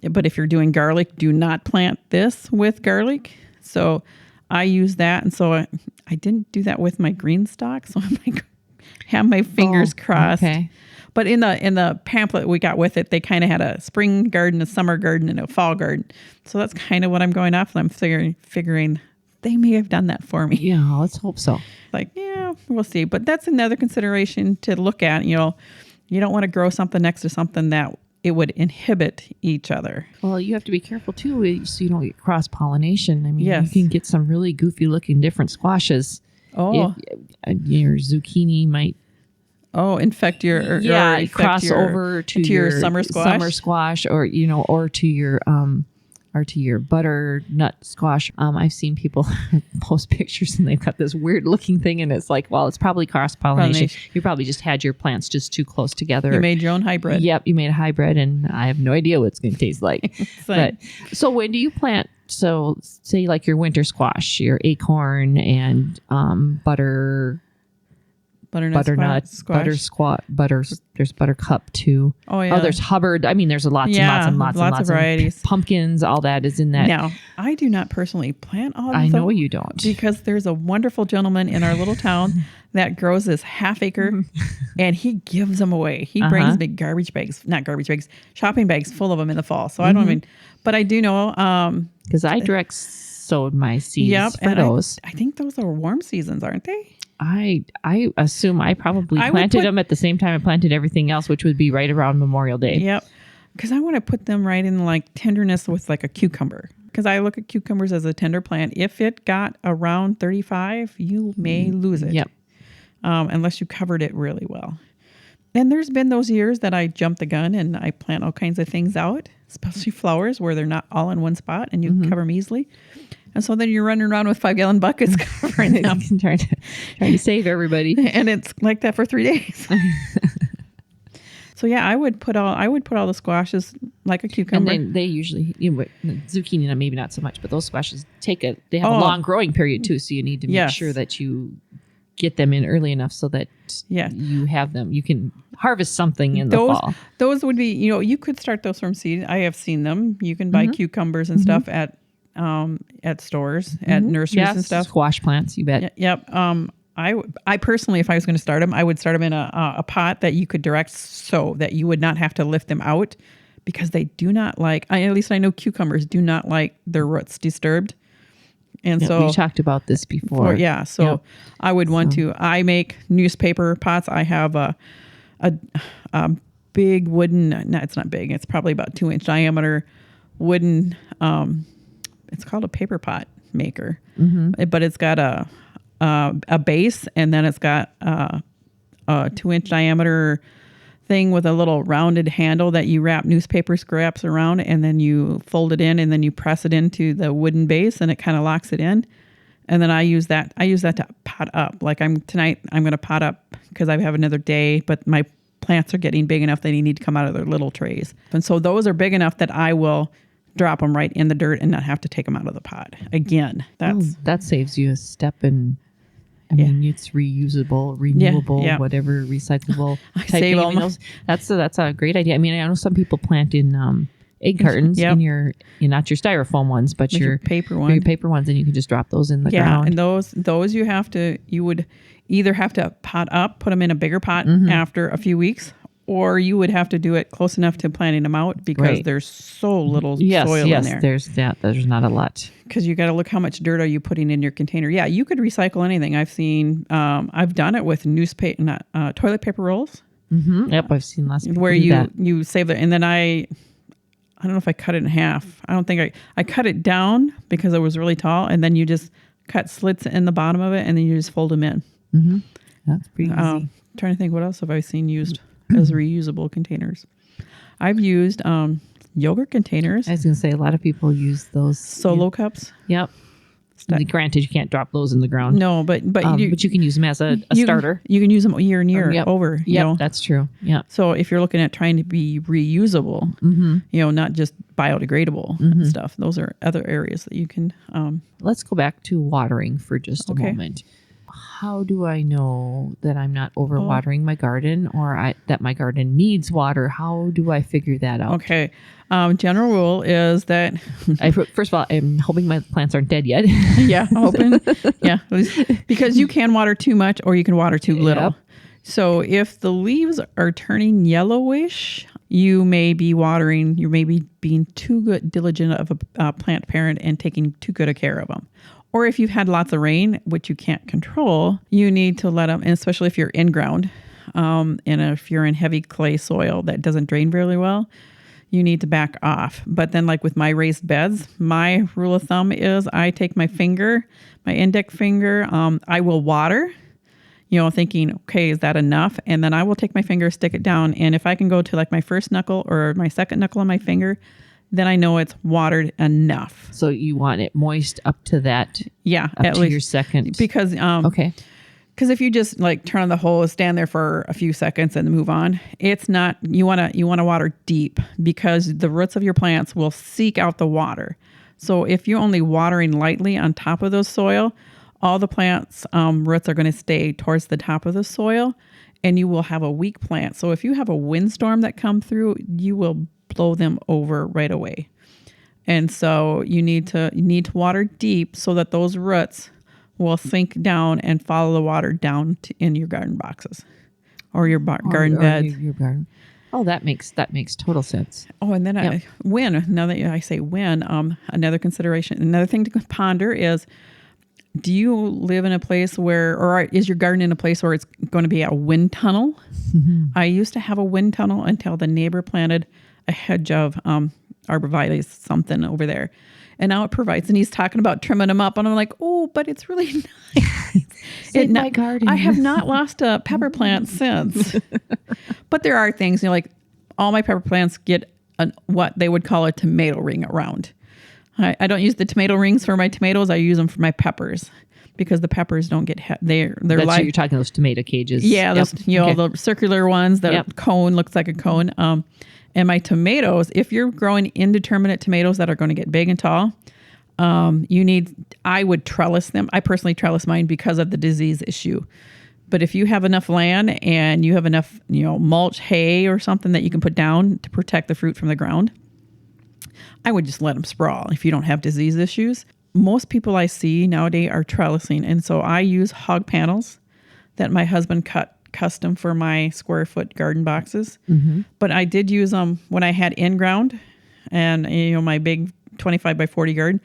But if you're doing garlic, do not plant this with garlic. So I use that. And so I didn't do that with my green stock. So I'm like, have my fingers crossed. Okay. But in the pamphlet we got with it, they kind of had a spring garden, a summer garden, and a fall garden. So that's kind of what I'm going off. And I'm figuring they may have done that for me. Yeah, let's hope so. Like, yeah, we'll see. But that's another consideration to look at. You don't want to grow something next to something that it would inhibit each other. Well, you have to be careful too, so you don't get cross-pollination. I mean, yes. You can get some really goofy-looking different squashes. Oh, your zucchini might. Oh, infect your cross over to your summer squash, or to your butternut squash. I've seen people post pictures and they've got this weird looking thing and it's like, well, it's probably cross-pollination. You probably just had your plants just too close together. You made your own hybrid. Yep, you made a hybrid and I have no idea what it's going to taste like. But so when do you plant? So say like your winter squash, your acorn and there's buttercup too. Oh yeah. Oh, there's Hubbard. I mean, there's lots and lots of varieties. Pumpkins, all that is in that. Now, I do not personally plant all of them. I know you don't. Because there's a wonderful gentleman in our little town that grows this half acre and he gives them away. He brings big shopping bags full of them in the fall. So I don't even, but I do know. Because I direct sowed my seeds for those. I think those are warm seasons, aren't they? I assume I probably planted them at the same time I planted everything else, which would be right around Memorial Day. Yep. Because I want to put them right in like tenderness with like a cucumber. Because I look at cucumbers as a tender plant. If it got around 35, you may lose it. Yep. Unless you covered it really well. And there's been those years that I jump the gun and I plant all kinds of things out, especially flowers where they're not all in one spot and you can cover them easily. And so then you're running around with 5-gallon buckets covering them. trying to save everybody. And it's like that for 3 days. So yeah, I would put all the squashes like a cucumber. And then they usually, zucchini, maybe not so much, but those squashes they have a long growing period too. So you need to make sure that you get them in early enough so that you have them. You can harvest something in the fall. Those would be, you could start those from seed. I have seen them. You can buy cucumbers and stuff at stores, at nurseries and stuff. Squash plants, you bet. Yep. I personally, if I was going to start them, I would start them in a pot that you could direct so that you would not have to lift them out, because they do not like, at least I know cucumbers do not like their roots disturbed. And so we talked about this before. I would want to, I make newspaper pots. I have a big wooden, no, it's not big. It's probably about 2-inch diameter wooden, it's called a paper pot maker, but it's got a base, and then it's got a 2-inch diameter thing with a little rounded handle that you wrap newspaper scraps around, and then you fold it in, and then you press it into the wooden base, and it kind of locks it in. And then I use that to pot up. Like tonight I'm going to pot up because I have another day, but my plants are getting big enough that they need to come out of their little trays. And so those are big enough that I will drop them right in the dirt and not have to take them out of the pot. Again, that saves you a step in. I mean, it's reusable, renewable, whatever, recyclable. Save them. That's a great idea. I mean, I know some people plant in egg cartons in your, not your styrofoam ones, but your paper ones. Your paper ones, and you can just drop those in the ground. And those you would either have to pot up, put them in a bigger pot after a few weeks, or you would have to do it close enough to planting them out, because there's so little soil in there. There's not a lot. Because you got to look how much dirt are you putting in your container. Yeah, you could recycle anything. I've seen, I've done it with toilet paper rolls. Yep, I've seen lots of people where do that. you save it, and then I don't know if I cut it in half. I don't think I cut it down because it was really tall, and then you just cut slits in the bottom of it, and then you just fold them in. That's pretty easy. Trying to think, what else have I seen used as reusable containers? I've used yogurt containers. I was going to say, a lot of people use those solo cups. Yep. Granted, you can't drop those in the ground. No, but you can use them as a starter. You can use them year and year over. Yeah, that's true. Yeah. So if you're looking at trying to be reusable, not just biodegradable and stuff, those are other areas that you can. Let's go back to watering for just a moment. How do I know that I'm not overwatering my garden, or that my garden needs water? How do I figure that out? Okay. General rule is that first of all, I'm hoping my plants aren't dead yet. Hoping. Because you can water too much or you can water too little. Yep. So if the leaves are turning yellowish, you may be watering. You may be being too diligent of a plant parent and taking too good a care of them. Or if you've had lots of rain, which you can't control, you need to let them, and especially if you're in ground, and if you're in heavy clay soil that doesn't drain very well, you need to back off. But then, like with my raised beds, my rule of thumb is I take my index finger, I will water, thinking, okay, is that enough? And then I will take my finger, stick it down. And if I can go to like my first knuckle or my second knuckle on my finger, then I know it's watered enough. So you want it moist up to that? Yeah, up at to least your second. Because because if you just like turn on the hose, stand there for a few seconds and move on, it's not. You want to water deep, because the roots of your plants will seek out the water. So if you're only watering lightly on top of those soil, all the plants' roots are going to stay towards the top of the soil, and you will have a weak plant. So if you have a windstorm that come through, you will blow them over right away. And so you need to water deep so that those roots will sink down and follow the water down in your garden boxes or your garden beds. Your garden. Oh, that makes total sense. Oh, and then now that I say when, another thing to ponder is, do you live in a place or is your garden in a place where it's going to be a wind tunnel? I used to have a wind tunnel until the neighbor planted a hedge of arborvitae something over there. And now it provides, and he's talking about trimming them up. And I'm like, oh, but it's really nice. My garden. I have not lost a pepper plant since. But there are things, like all my pepper plants get what they would call a tomato ring around. I don't use the tomato rings for my tomatoes. I use them for my peppers. because the peppers don't get they're That's like you're talking those tomato cages. yeah, Yep. those, the circular ones, the cone looks like a cone. And my tomatoes, if you're growing indeterminate tomatoes that are going to get big and tall, I would trellis them. I personally trellis mine because of the disease issue. But if you have enough land and you have enough, mulch, hay or something that you can put down to protect the fruit from the ground, I would just let them sprawl if you don't have disease issues. Most people I see nowadays are trellising. And so I use hog panels that my husband cut custom for my square foot garden boxes. Mm-hmm. But I did use them when I had in-ground and, my big 25 by 40 garden.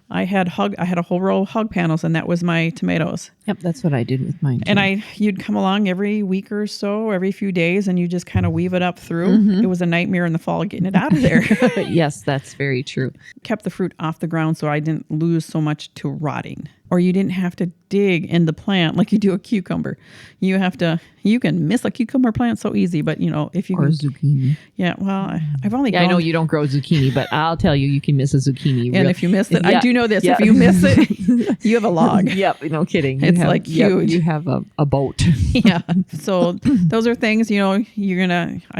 I had a whole row of hog panels, and that was my tomatoes. Yep, that's what I did with mine too. And you'd come along every week or so, every few days, and you just kind of weave it up through. Mm-hmm. It was a nightmare in the fall getting it out of there. Yes, that's very true. Kept the fruit off the ground so I didn't lose so much to rotting. Or you didn't have to dig in the plant like you do a cucumber. You can miss a cucumber plant so easy, but if you or zucchini. Yeah, well, I've only I know you don't grow zucchini, but I'll tell you can miss a zucchini. And if you miss it, I do know this. If you miss it, you have a log. Yep, no kidding. It's like huge. You have a boat. Yeah. So those are things, I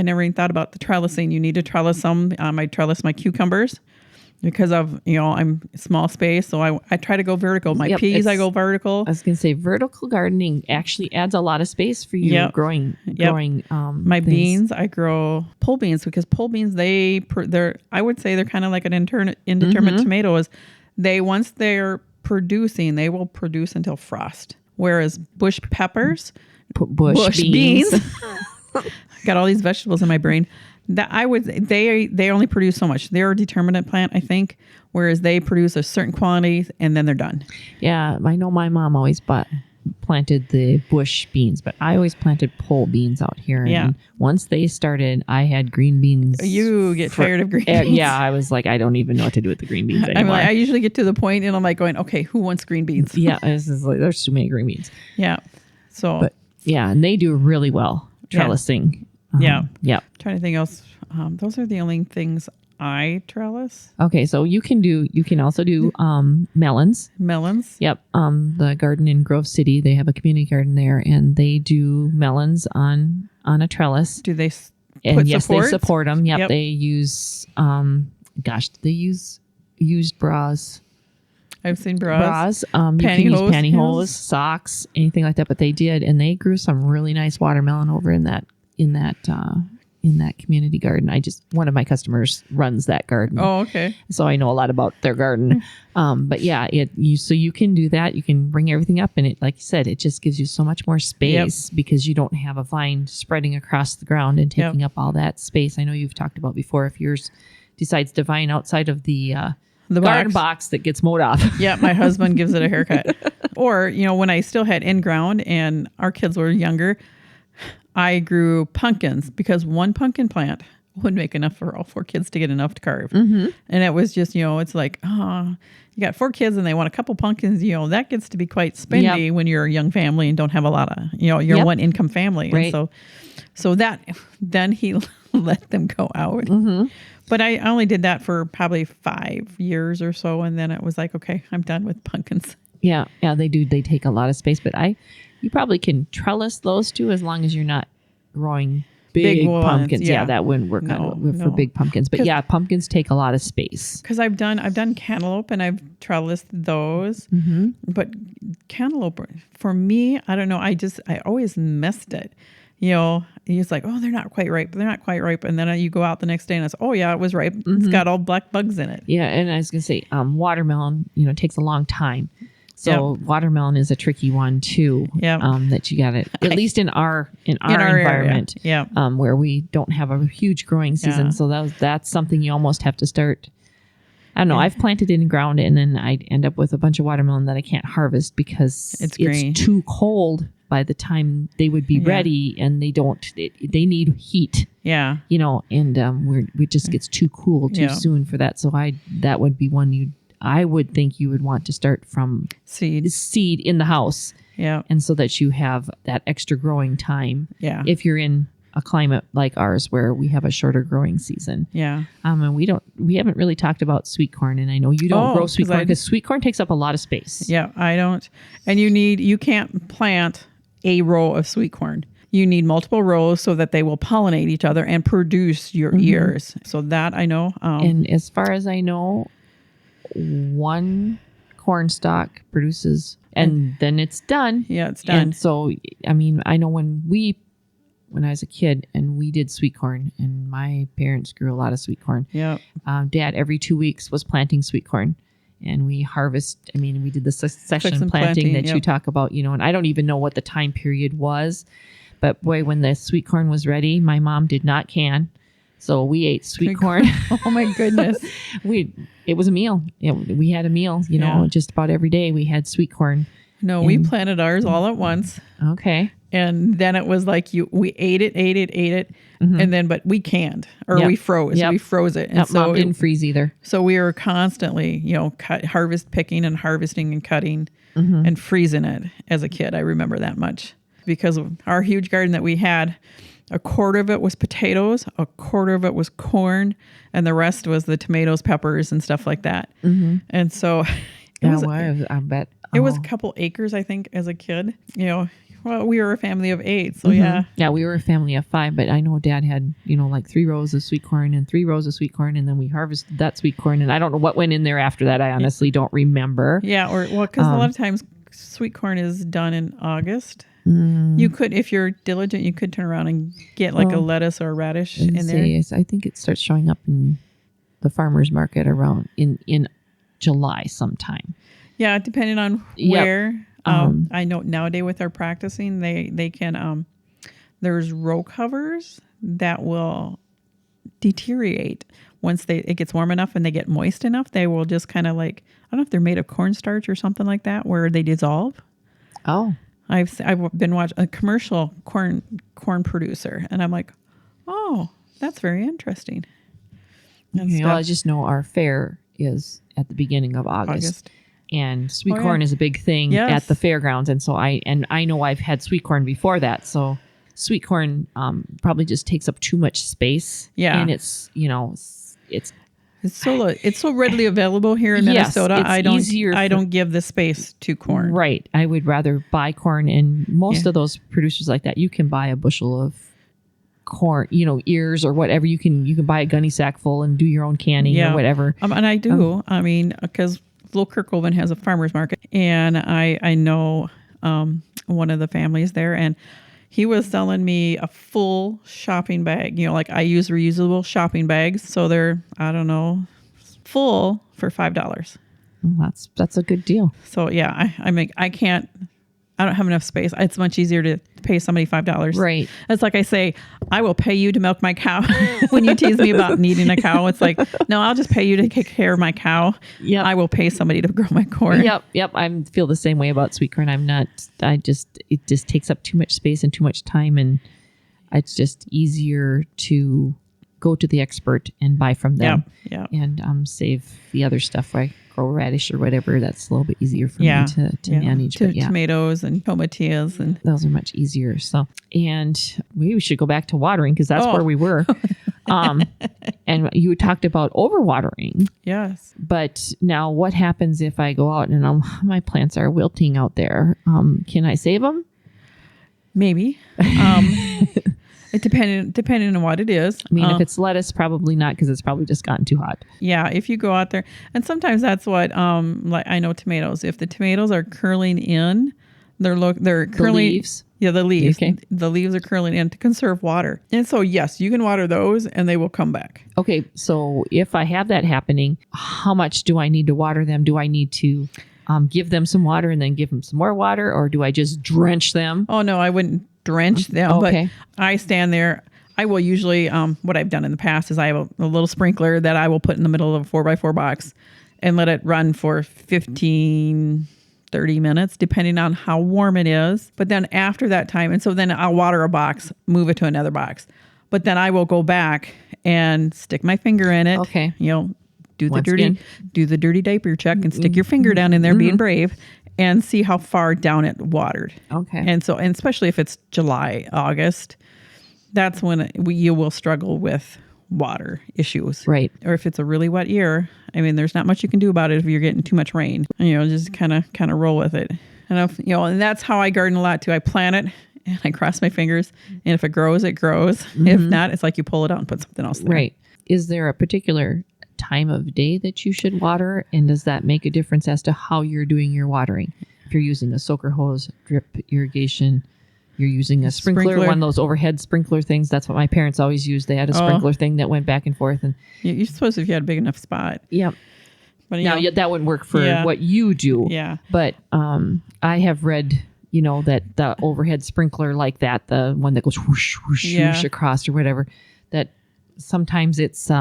never even thought about the trellising. You need to trellis some. I trellis my cucumbers because of, I'm small space. So I try to go vertical. My peas, I go vertical. I was going to say vertical gardening actually adds a lot of space for you growing my things. Beans, I grow pole beans because pole beans, I would say they're kind of like an indeterminate tomatoes. Once they're producing, they will produce until frost. Whereas bush peppers, bush beans. Got all these vegetables in my brain. That they only produce so much. They're a determinate plant, I think, whereas they produce a certain quantity and then they're done. Yeah, I know my mom always planted the bush beans, but I always planted pole beans out here. Yeah. And once they started, I had green beans. You get tired of green beans. Yeah, I was like, I don't even know what to do with the green beans anymore. I usually get to the point and I'm like going, okay, who wants green beans? Yeah, this is like, there's too many green beans. Yeah. So. But yeah, and they do really well trellising. Yeah. Trying to think else. Those are the only things I trellis. Okay, so you can also do melons. Melons. Yep. The garden in Grove City, they have a community garden there, and they do melons on a trellis. Do they and yes, supports? They support them. Yep. They use they use used bras. I've seen bras. Pantyhose, socks, anything like that. But they did, and they grew some really nice watermelon over in that community garden. One of my customers runs that garden. Oh, okay. So I know a lot about their garden. But yeah, so you can do that. You can bring everything up, and it, like you said, it just gives you so much more space because you don't have a vine spreading across the ground and taking up all that space. I know you've talked about before if yours decides to vine outside of the garden box that gets mowed off. Yeah, my husband gives it a haircut. Or, when I still had in-ground and our kids were younger, I grew pumpkins because one pumpkin plant would make enough for all 4 kids to get enough to carve. Mm-hmm. And it was just, it's like, you got 4 kids and they want a couple pumpkins, that gets to be quite spendy when you're a young family and don't have a lot of, you're one income family. Right. And so then he let them go out. Mm-hmm. But I only did that for probably 5 years or so. And then it was like, okay, I'm done with pumpkins. Yeah, they do. They take a lot of space, but you probably can trellis those too as long as you're not growing big pumpkins. Yeah, that wouldn't work for big pumpkins. But yeah, pumpkins take a lot of space. Because I've done cantaloupe and I've trellised those. Mm-hmm. But cantaloupe, for me, I don't know. I always missed it. It's like, oh, they're not quite ripe. And then you go out the next day and it's, oh yeah, it was ripe. Mm-hmm. It's got all black bugs in it. Yeah, and I was gonna say, watermelon, takes a long time. So watermelon is a tricky one too. Yeah. That you got at least in our environment. Yeah. Where we don't have a huge growing season. Yeah. So that's something you almost have to start. I don't know. I've planted it in ground and then I end up with a bunch of watermelon that I can't harvest because it's too cold by the time they would be ready, and they need heat. Yeah. And it just gets too cool too soon for that. So that would be one I would think you would want to start from seed in the house. Yeah. And so that you have that extra growing time. Yeah. If you're in a climate like ours where we have a shorter growing season. Yeah. And we haven't really talked about sweet corn, and I know you don't grow sweet corn because sweet corn takes up a lot of space. Yeah, I don't. And you can't plant a row of sweet corn. You need multiple rows so that they will pollinate each other and produce your ears. So that I know. And as far as I know, one corn stalk produces, and then it's done. Yeah, it's done. And so, I mean, I know when I was a kid and we did sweet corn, and my parents grew a lot of sweet corn. Yeah. Dad every 2 weeks was planting sweet corn, and we did the succession planting that you talk about, and I don't even know what the time period was, but boy, when the sweet corn was ready, my mom did not can. So we ate sweet corn. Oh my goodness. It was a meal. We had a meal, just about every day we had sweet corn. No, we planted ours all at once. Okay. And then it was like we ate it. And then, but we canned or we froze. Yep. We froze it. And so Mom didn't freeze either. So we were constantly, picking and harvesting and cutting and freezing it as a kid. I remember that much because of our huge garden that we had. A quarter of it was potatoes, a quarter of it was corn, and the rest was the tomatoes, peppers, and stuff like that. And so I bet. It was a couple acres, I think, as a kid. Well, we were a family of 8, so yeah. Yeah, we were a family of 5, but I know Dad had, like 3 rows of sweet corn and 3 rows of sweet corn, and then we harvested that sweet corn, and I don't know what went in there after that. I honestly don't remember. Yeah, because a lot of times sweet corn is done in August. You could, if you're diligent, you could turn around and get like a lettuce or a radish in there. I think it starts showing up in the farmer's market around in July sometime. Yeah, depending on where. I know nowadays with our practicing, they can, there's row covers that will deteriorate once it gets warm enough and they get moist enough. They will just kind of like, I don't know if they're made of cornstarch or something like that, where they dissolve. Oh. I've been watching a commercial corn producer, and I'm like, oh, that's very interesting. I just know our fair is at the beginning of August. And sweet corn is a big thing at the fairgrounds, and so I know I've had sweet corn before that. So sweet corn probably just takes up too much space. Yeah, and it's so readily available here in Minnesota. I don't give the space to corn. Right. I would rather buy corn, and most of those producers like that, you can buy a bushel of corn, ears or whatever. You can buy a gunny sack full and do your own canning or whatever. And I do. Because Little Kirkhoven has a farmer's market, and I know one of the families there, and he was selling me a full shopping bag. like I use reusable shopping bags, so they're full for $5. Well, that's a good deal. So yeah, I don't have enough space. It's much easier to pay somebody $5. Right. It's like I say, I will pay you to milk my cow. When you tease me about needing a cow, it's like, no, I'll just pay you to take care of my cow. Yeah. I will pay somebody to grow my corn. Yep. I feel the same way about sweet corn. It just takes up too much space and too much time, and it's just easier to go to the expert and buy from them. Yeah. And save the other stuff, right? Grow radish or whatever. That's a little bit easier for me to manage. Tomatoes and tomatillas, and those are much easier. So, and we should go back to watering, because that's where we were. And you talked about overwatering. Yes. But now, what happens if I go out and my plants are wilting out there? Can I save them? Maybe. It depending on what it is. I mean, if it's lettuce, probably not, because it's probably just gotten too hot. Yeah, if you go out there, and sometimes that's what like I know tomatoes. If the tomatoes are curling in, they're curling. The leaves. Yeah, the leaves. Okay. The leaves are curling in to conserve water, and so yes, you can water those, and they will come back. Okay, so if I have that happening, how much do I need to water them? Do I need to give them some water and then give them some more water, or do I just drench them? Oh no, I wouldn't drench them, but I stand there. I will usually, what I've done in the past is I have a little sprinkler that I will put in the middle of a 4x4 box and let it run for 15, 30 minutes, depending on how warm it is. But then after that time, and so then I'll water a box, move it to another box. But then I will go back and stick my finger in it. Okay. Do the dirty diaper check and stick your finger down in there, being brave, and see how far down it watered. Okay. And especially if it's July, August, that's when you will struggle with water issues. Right. Or if it's a really wet year, I mean, there's not much you can do about it if you're getting too much rain. Just kind of roll with it. And that's how I garden a lot too. I plant it and I cross my fingers. And if it grows, it grows. Mm-hmm. If not, it's like you pull it out and put something else there. Right. Is there a particular time of day that you should water? And does that make a difference as to how you're doing your watering? If you're using a soaker hose, drip irrigation, you're using a sprinkler, one of those overhead sprinkler things. That's what my parents always used. They had a sprinkler thing that went back and forth. And you're supposed if you had a big enough spot. Yep. But now that wouldn't work for what you do. Yeah. But I have read, that the overhead sprinkler like that, the one that goes whoosh, whoosh, whoosh across or whatever, that sometimes it's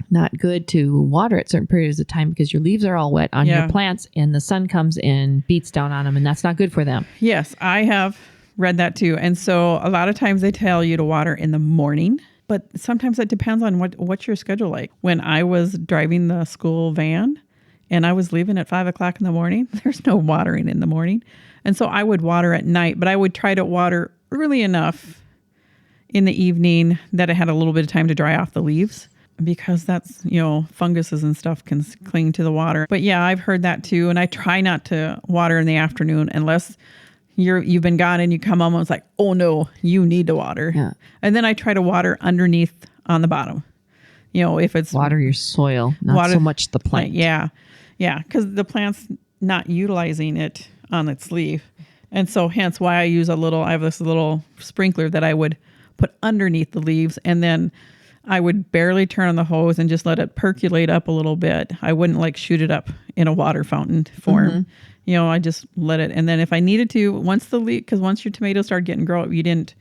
not good to water at certain periods of time because your leaves are all wet on your plants and the sun comes and beats down on them, and that's not good for them. Yes, I have read that too. And so a lot of times they tell you to water in the morning, but sometimes it depends on what's your schedule like. When I was driving the school van and I was leaving at 5 o'clock in the morning, there's no watering in the morning. And so I would water at night, but I would try to water early enough in the evening that it had a little bit of time to dry off the leaves. Because that's, funguses and stuff can cling to the water. But yeah, I've heard that too. And I try not to water in the afternoon unless you've been gone and you come home and it's like, oh no, you need to water. Yeah. And then I try to water underneath on the bottom. If it's water your soil, not so much the plant. Yeah. Yeah. Because the plant's not utilizing it on its leaf. And so hence why I have this little sprinkler that I would put underneath the leaves, and then I would barely turn on the hose and just let it percolate up a little bit. I wouldn't shoot it up in a water fountain form. Mm-hmm. I just let it. And then if I needed to, once your tomatoes started getting grow up, you didn't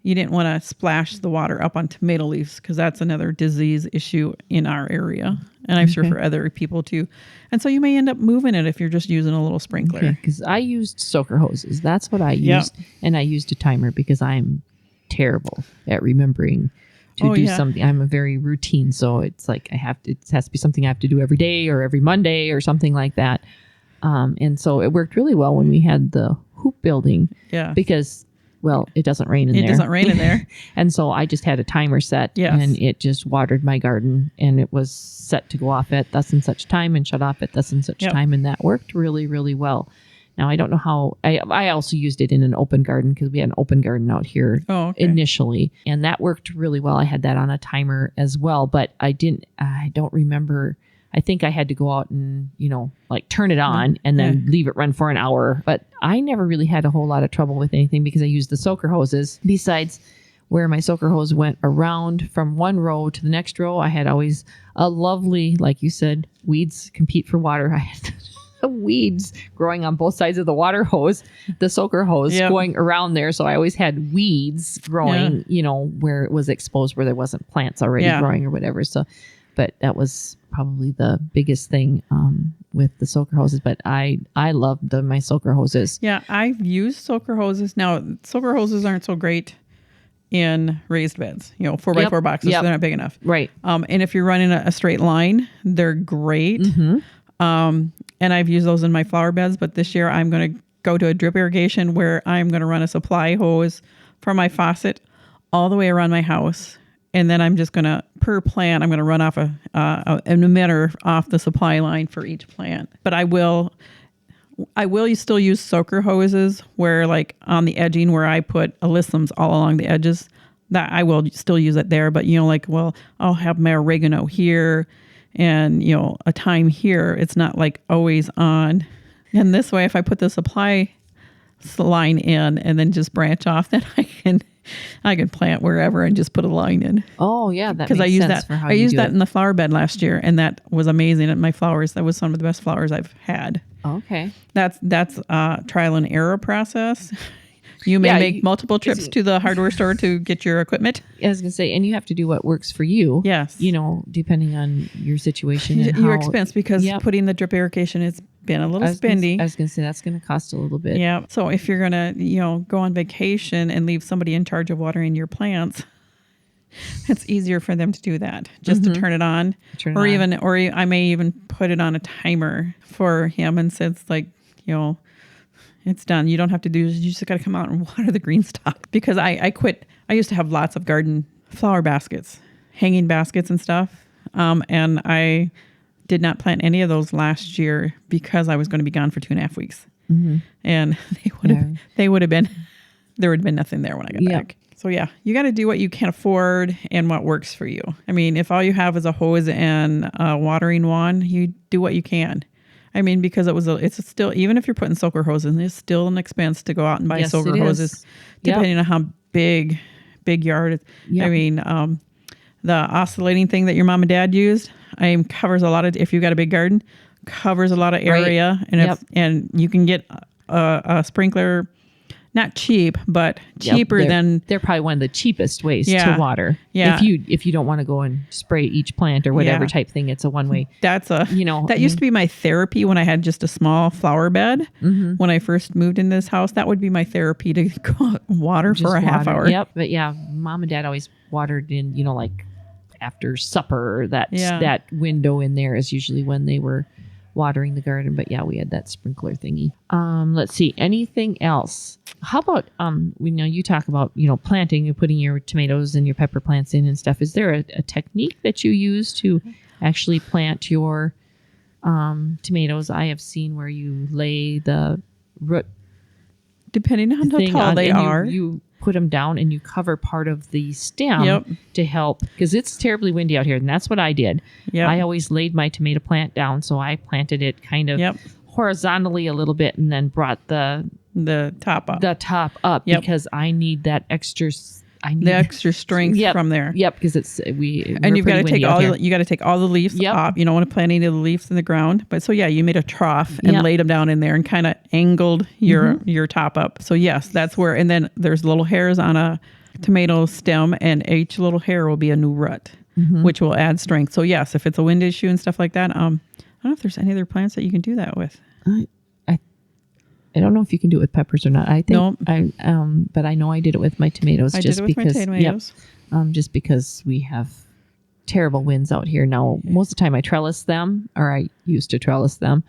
want to splash the water up on tomato leaves because that's another disease issue in our area. And I'm sure for other people too. And so you may end up moving it if you're just using a little sprinkler. Because I used soaker hoses. That's what I used. And I used a timer because I'm terrible at remembering to do something. I'm a very routine. So it's like it has to be something I have to do every day or every Monday or something like that. And so it worked really well when we had the hoop building. Yeah. Because, it doesn't rain in there. It doesn't rain in there. And so I just had a timer set and it just watered my garden, and it was set to go off at thus and such time and shut off at thus and such time. And that worked really, really well. Now, I don't know how, I also used it in an open garden because we had an open garden out here initially, and that worked really well. I had that on a timer as well, but I don't remember. I think I had to go out and, turn it on and then leave it run for an hour. But I never really had a whole lot of trouble with anything because I used the soaker hoses. Besides where my soaker hose went around from one row to the next row, I had always a lovely, like you said, weeds compete for water. I had weeds growing on both sides of the water hose, the soaker hose going around there. So I always had weeds growing, where it was exposed, where there wasn't plants already growing or whatever. So, but that was probably the biggest thing with the soaker hoses. But I loved my soaker hoses. Yeah, I've used soaker hoses. Now, soaker hoses aren't so great in raised beds, 4x4 boxes. So they're not big enough. Right. And if you're running a straight line, they're great. Mm-hmm. And I've used those in my flower beds, but this year I'm going to go to a drip irrigation where I'm going to run a supply hose from my faucet all the way around my house. And then I'm just going to, per plant, I'm going to run off an emitter off the supply line for each plant. But I will still use soaker hoses where on the edging where I put alyssums all along the edges, that I will still use it there. But, I'll have my oregano here and, a time here. It's not always on. And this way, if I put the supply line in and then just branch off, then I can plant wherever and just put a line in. Oh yeah, that makes sense for how you do it. I used that in the flower bed last year, and that was amazing. And my flowers, that was some of the best flowers I've had. Okay. That's a trial and error process. You may make multiple trips to the hardware store to get your equipment. I was going to say, and you have to do what works for you. Yes. Depending on your situation and your expense, because putting the drip irrigation has been a little spendy. I was going to say that's going to cost a little bit. Yeah. So if you're going to, go on vacation and leave somebody in charge of watering your plants, it's easier for them to do that. Just to turn it on, or I may even put it on a timer for him, and since it's done. You don't have to do. You just got to come out and water the green stalk, because I quit I used to have lots of garden flower baskets, hanging baskets and stuff. And I did not plant any of those last year because I was going to be gone for 2.5 weeks. Mm-hmm. And there would have been nothing there when I got back. So yeah, you got to do what you can afford and what works for you. I mean, if all you have is a hose and a watering wand, you do what you can. I mean, because it's still, even if you're putting soaker hoses, it's still an expense to go out and buy soaker hoses, depending on how big yard it is. Yep. I mean, the oscillating thing that your mom and dad used, covers a lot of, if you've got a big garden, covers a lot of area. Right. And you can get a sprinkler, not cheap, but cheaper than. They're probably one of the cheapest ways to water. Yeah. If you don't want to go and spray each plant or whatever type thing, it's a one way. That used to be my therapy when I had just a small flower bed. Mm-hmm. When I first moved in this house, that would be my therapy to go water for a half hour. Yep. But yeah, mom and dad always watered in, like after supper. That window in there is usually when they were watering the garden. But yeah, we had that sprinkler thingy. Let's see, anything else? How about we know you talk about planting, you're putting your tomatoes and your pepper plants in and stuff. Is there a technique that you use to actually plant your tomatoes? I have seen where you lay the root, depending on how tall they are, you put them down and you cover part of the stem to help, because it's terribly windy out here, and that's what I did. I always laid my tomato plant down, so I planted it kind of horizontally a little bit and then brought the top up because I need that extra extra strength from there. Because you've got to take all the leaves off. You don't want to plant any of the leaves in the ground. But so you made a trough and laid them down in there and kind of angled your top up. So yes, that's where. And then there's little hairs on a tomato stem, and each little hair will be a new root, which will add strength. So yes, if it's a wind issue and stuff like that, I don't know if there's any other plants that you can do that with. I don't know if you can do it with peppers or not. I think but I know I did it with my tomatoes. Just because we have terrible winds out here now. Most of the time I trellis them, or I used to trellis them.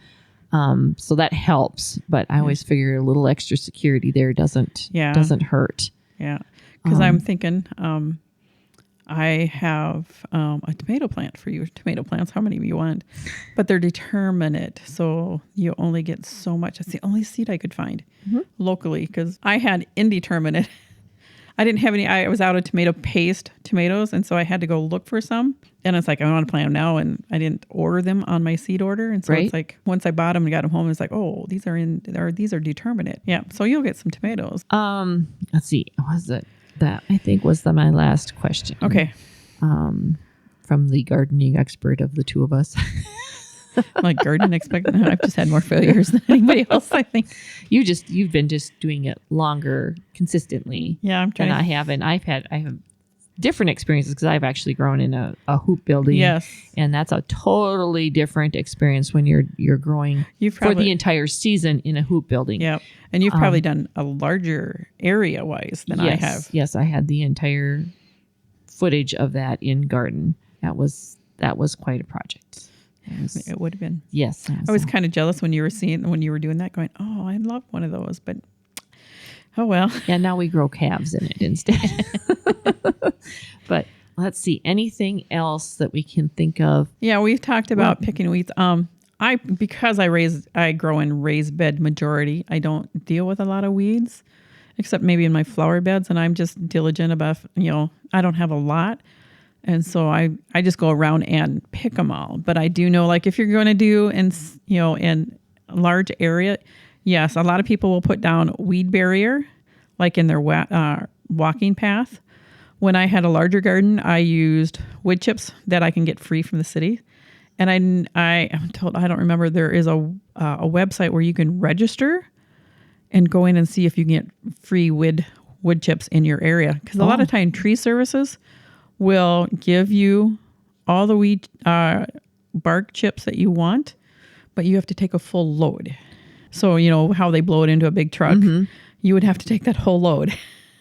So that helps, but I always figure a little extra security there doesn't hurt. Yeah. Because I'm thinking, I have a tomato plant for you. Tomato plants, how many you want? But they're determinate, so you only get so much. That's the only seed I could find locally, because I had indeterminate. I didn't have any. I was out of tomato paste tomatoes, and so I had to go look for some. And it's like, I want to plant them now, and I didn't order them on my seed order. And so it's like, once I bought them and got them home, it's like, oh, these are determinate. Yeah, so you'll get some tomatoes. Let's see, was it? That I think was my last question. Okay. From the gardening expert of the two of us. Like gardening expert? I've just had more failures than anybody else, I think. You've been just doing it longer, consistently. Yeah, I'm trying. And I haven't. I have different experiences because I've actually grown in a hoop building. Yes. And that's a totally different experience when you're growing for the entire season in a hoop building. Yep. And you've probably done a larger area wise than I have. Yes, I had the entire footage of that in garden. That was quite a project. It would have been. Yes. I was kind of jealous when you were doing that, going, oh, I'd love one of those, but oh well. Yeah, now we grow calves in it instead. But let's see, anything else that we can think of? Yeah, we've talked about picking weeds. Because I grow in raised bed majority, I don't deal with a lot of weeds, except maybe in my flower beds, and I'm just diligent about, I don't have a lot. And so I just go around and pick them all. But I do know, like, if you're going to do in a large area, yes, a lot of people will put down weed barrier, like in their walking path. When I had a larger garden, I used wood chips that I can get free from the city. And I am told, I don't remember, there is a website where you can register and go in and see if you can get free wood chips in your area. Because a lot of time tree services will give you all the weed bark chips that you want, but you have to take a full load. So how they blow it into a big truck, you would have to take that whole load.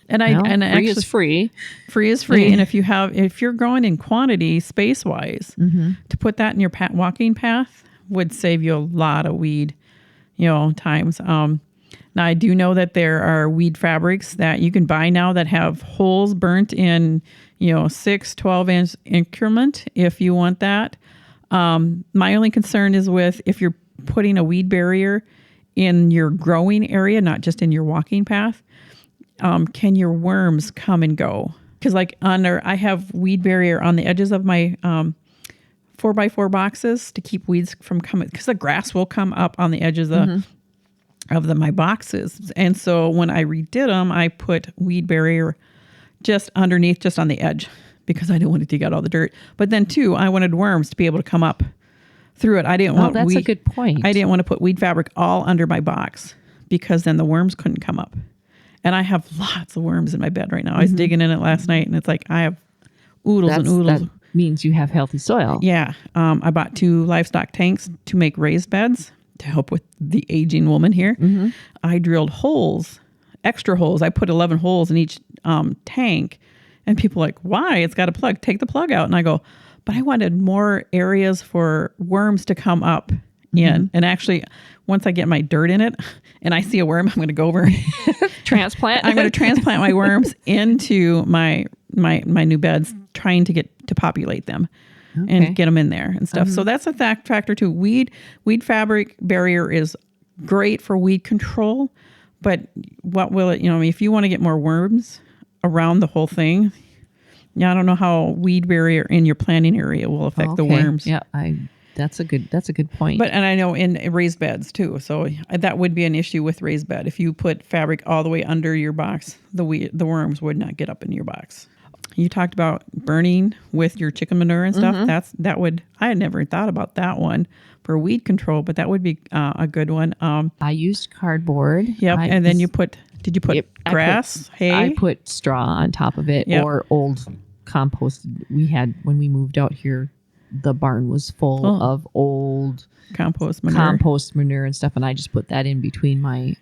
And free is free. Free is free. And if you're growing in quantity, space wise, to put that in your walking path would save you a lot of weed, times. Now, I do know that there are weed fabrics that you can buy now that have holes burnt in, 6, 12-inch increment if you want that. My only concern is with if you're putting a weed barrier in your growing area, not just in your walking path, can your worms come and go? Because I have weed barrier on the edges of my 4x4 boxes to keep weeds from coming, because the grass will come up on the edges of my boxes. And so when I redid them, I put weed barrier just underneath, just on the edge, because I didn't want to dig out all the dirt. But then too, I wanted worms to be able to come up through it. I didn't want that's a good point. I didn't want to put weed fabric all under my box, because then the worms couldn't come up. And I have lots of worms in my bed right now. I was digging in it last night, and it's like I have oodles and oodles. That means you have healthy soil. Yeah. I bought 2 livestock tanks to make raised beds to help with the aging woman here. I drilled holes, extra holes. I put 11 holes in each tank, and people are like, why? It's got a plug. Take the plug out. And I go, but I wanted more areas for worms to come up in. And actually, once I get my dirt in it and I see a worm, I'm going to go over Transplant. I'm going to transplant my worms into my new beds, trying to get to populate them and get them in there and stuff. So that's a factor too. Weed fabric barrier is great for weed control, but what will it, if you want to get more worms around the whole thing, I don't know how weed barrier in your planting area will affect the worms. Yeah, that's a good point. And I know in raised beds too. So that would be an issue with raised bed. If you put fabric all the way under your box, the worms would not get up in your box. You talked about burning with your chicken manure and stuff. I had never thought about that one for weed control, but that would be a good one. I used cardboard. Yep. And then did you put grass, hay? I put straw on top of it, or old compost. We had, when we moved out here, the barn was full of old compost manure and stuff, and I just put that in between my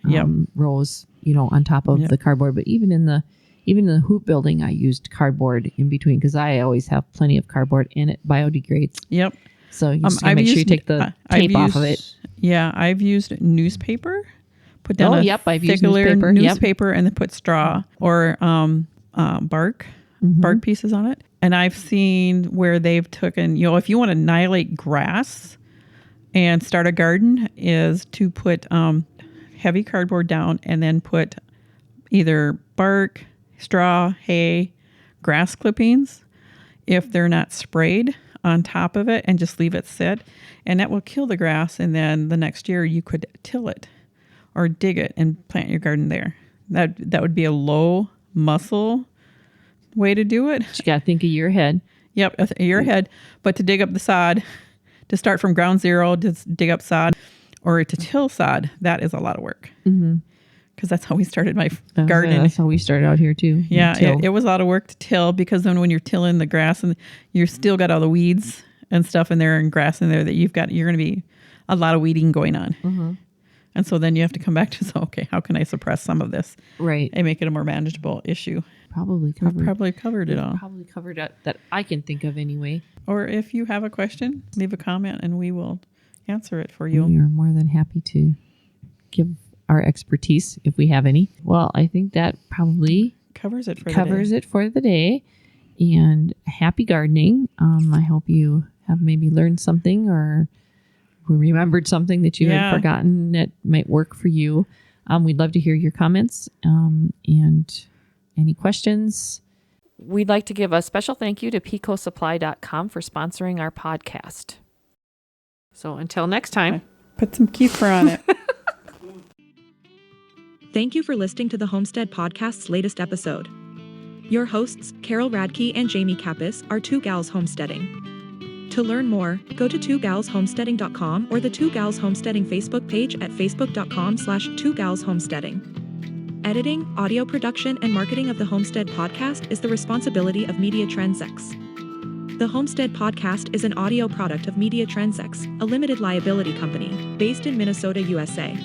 rows, on top of the cardboard. But even in the hoop building, I used cardboard in between, because I always have plenty of cardboard, and it biodegrades. Yep. So you just gotta make sure you take the tape off of it. Yeah, I've used newspaper. Put down I've used newspaper, and then put straw or bark pieces on it. And I've seen where they've taken, if you want to annihilate grass and start a garden, is to put heavy cardboard down and then put either bark, straw, hay, grass clippings, if they're not sprayed, on top of it, and just leave it sit. And that will kill the grass. And then the next year you could till it or dig it and plant your garden there. That would be a low muscle way to do it. You got to think a year ahead. Yep, a year ahead. But to dig up the sod, to start from ground zero, to dig up sod, or to till sod, that is a lot of work. Because that's how we started my garden. Yeah, that's how we started out here too. Yeah, it was a lot of work to till, because then when you're tilling the grass, and you're still got all the weeds and stuff in there and grass in there that you're going to be a lot of weeding going on. And so then you have to come back to, how can I suppress some of this? Right. And make it a more manageable issue. Probably covered it all. Probably covered it, that I can think of anyway. Or if you have a question, leave a comment and we will answer it for you. We are more than happy to give our expertise if we have any. Well, I think that probably covers it for the day. And happy gardening. I hope you have maybe learned something or remembered something that you had forgotten that might work for you. We'd love to hear your comments and any questions. We'd like to give a special thank you to PicoSupply.com for sponsoring our podcast. So until next time. Put some kefir on it. Thank you for listening to the Homestead Podcast's latest episode. Your hosts, Carol Radke and Jamie Kappas, are Two Gals Homesteading. To learn more, go to twogalshomesteading.com or the Two Gals Homesteading Facebook page at facebook.com/twogalshomesteading. Editing, audio production, and marketing of the Homestead Podcast is the responsibility of Media Trendsex. The Homestead Podcast is an audio product of Media Trendsex, a limited liability company, based in Minnesota, USA.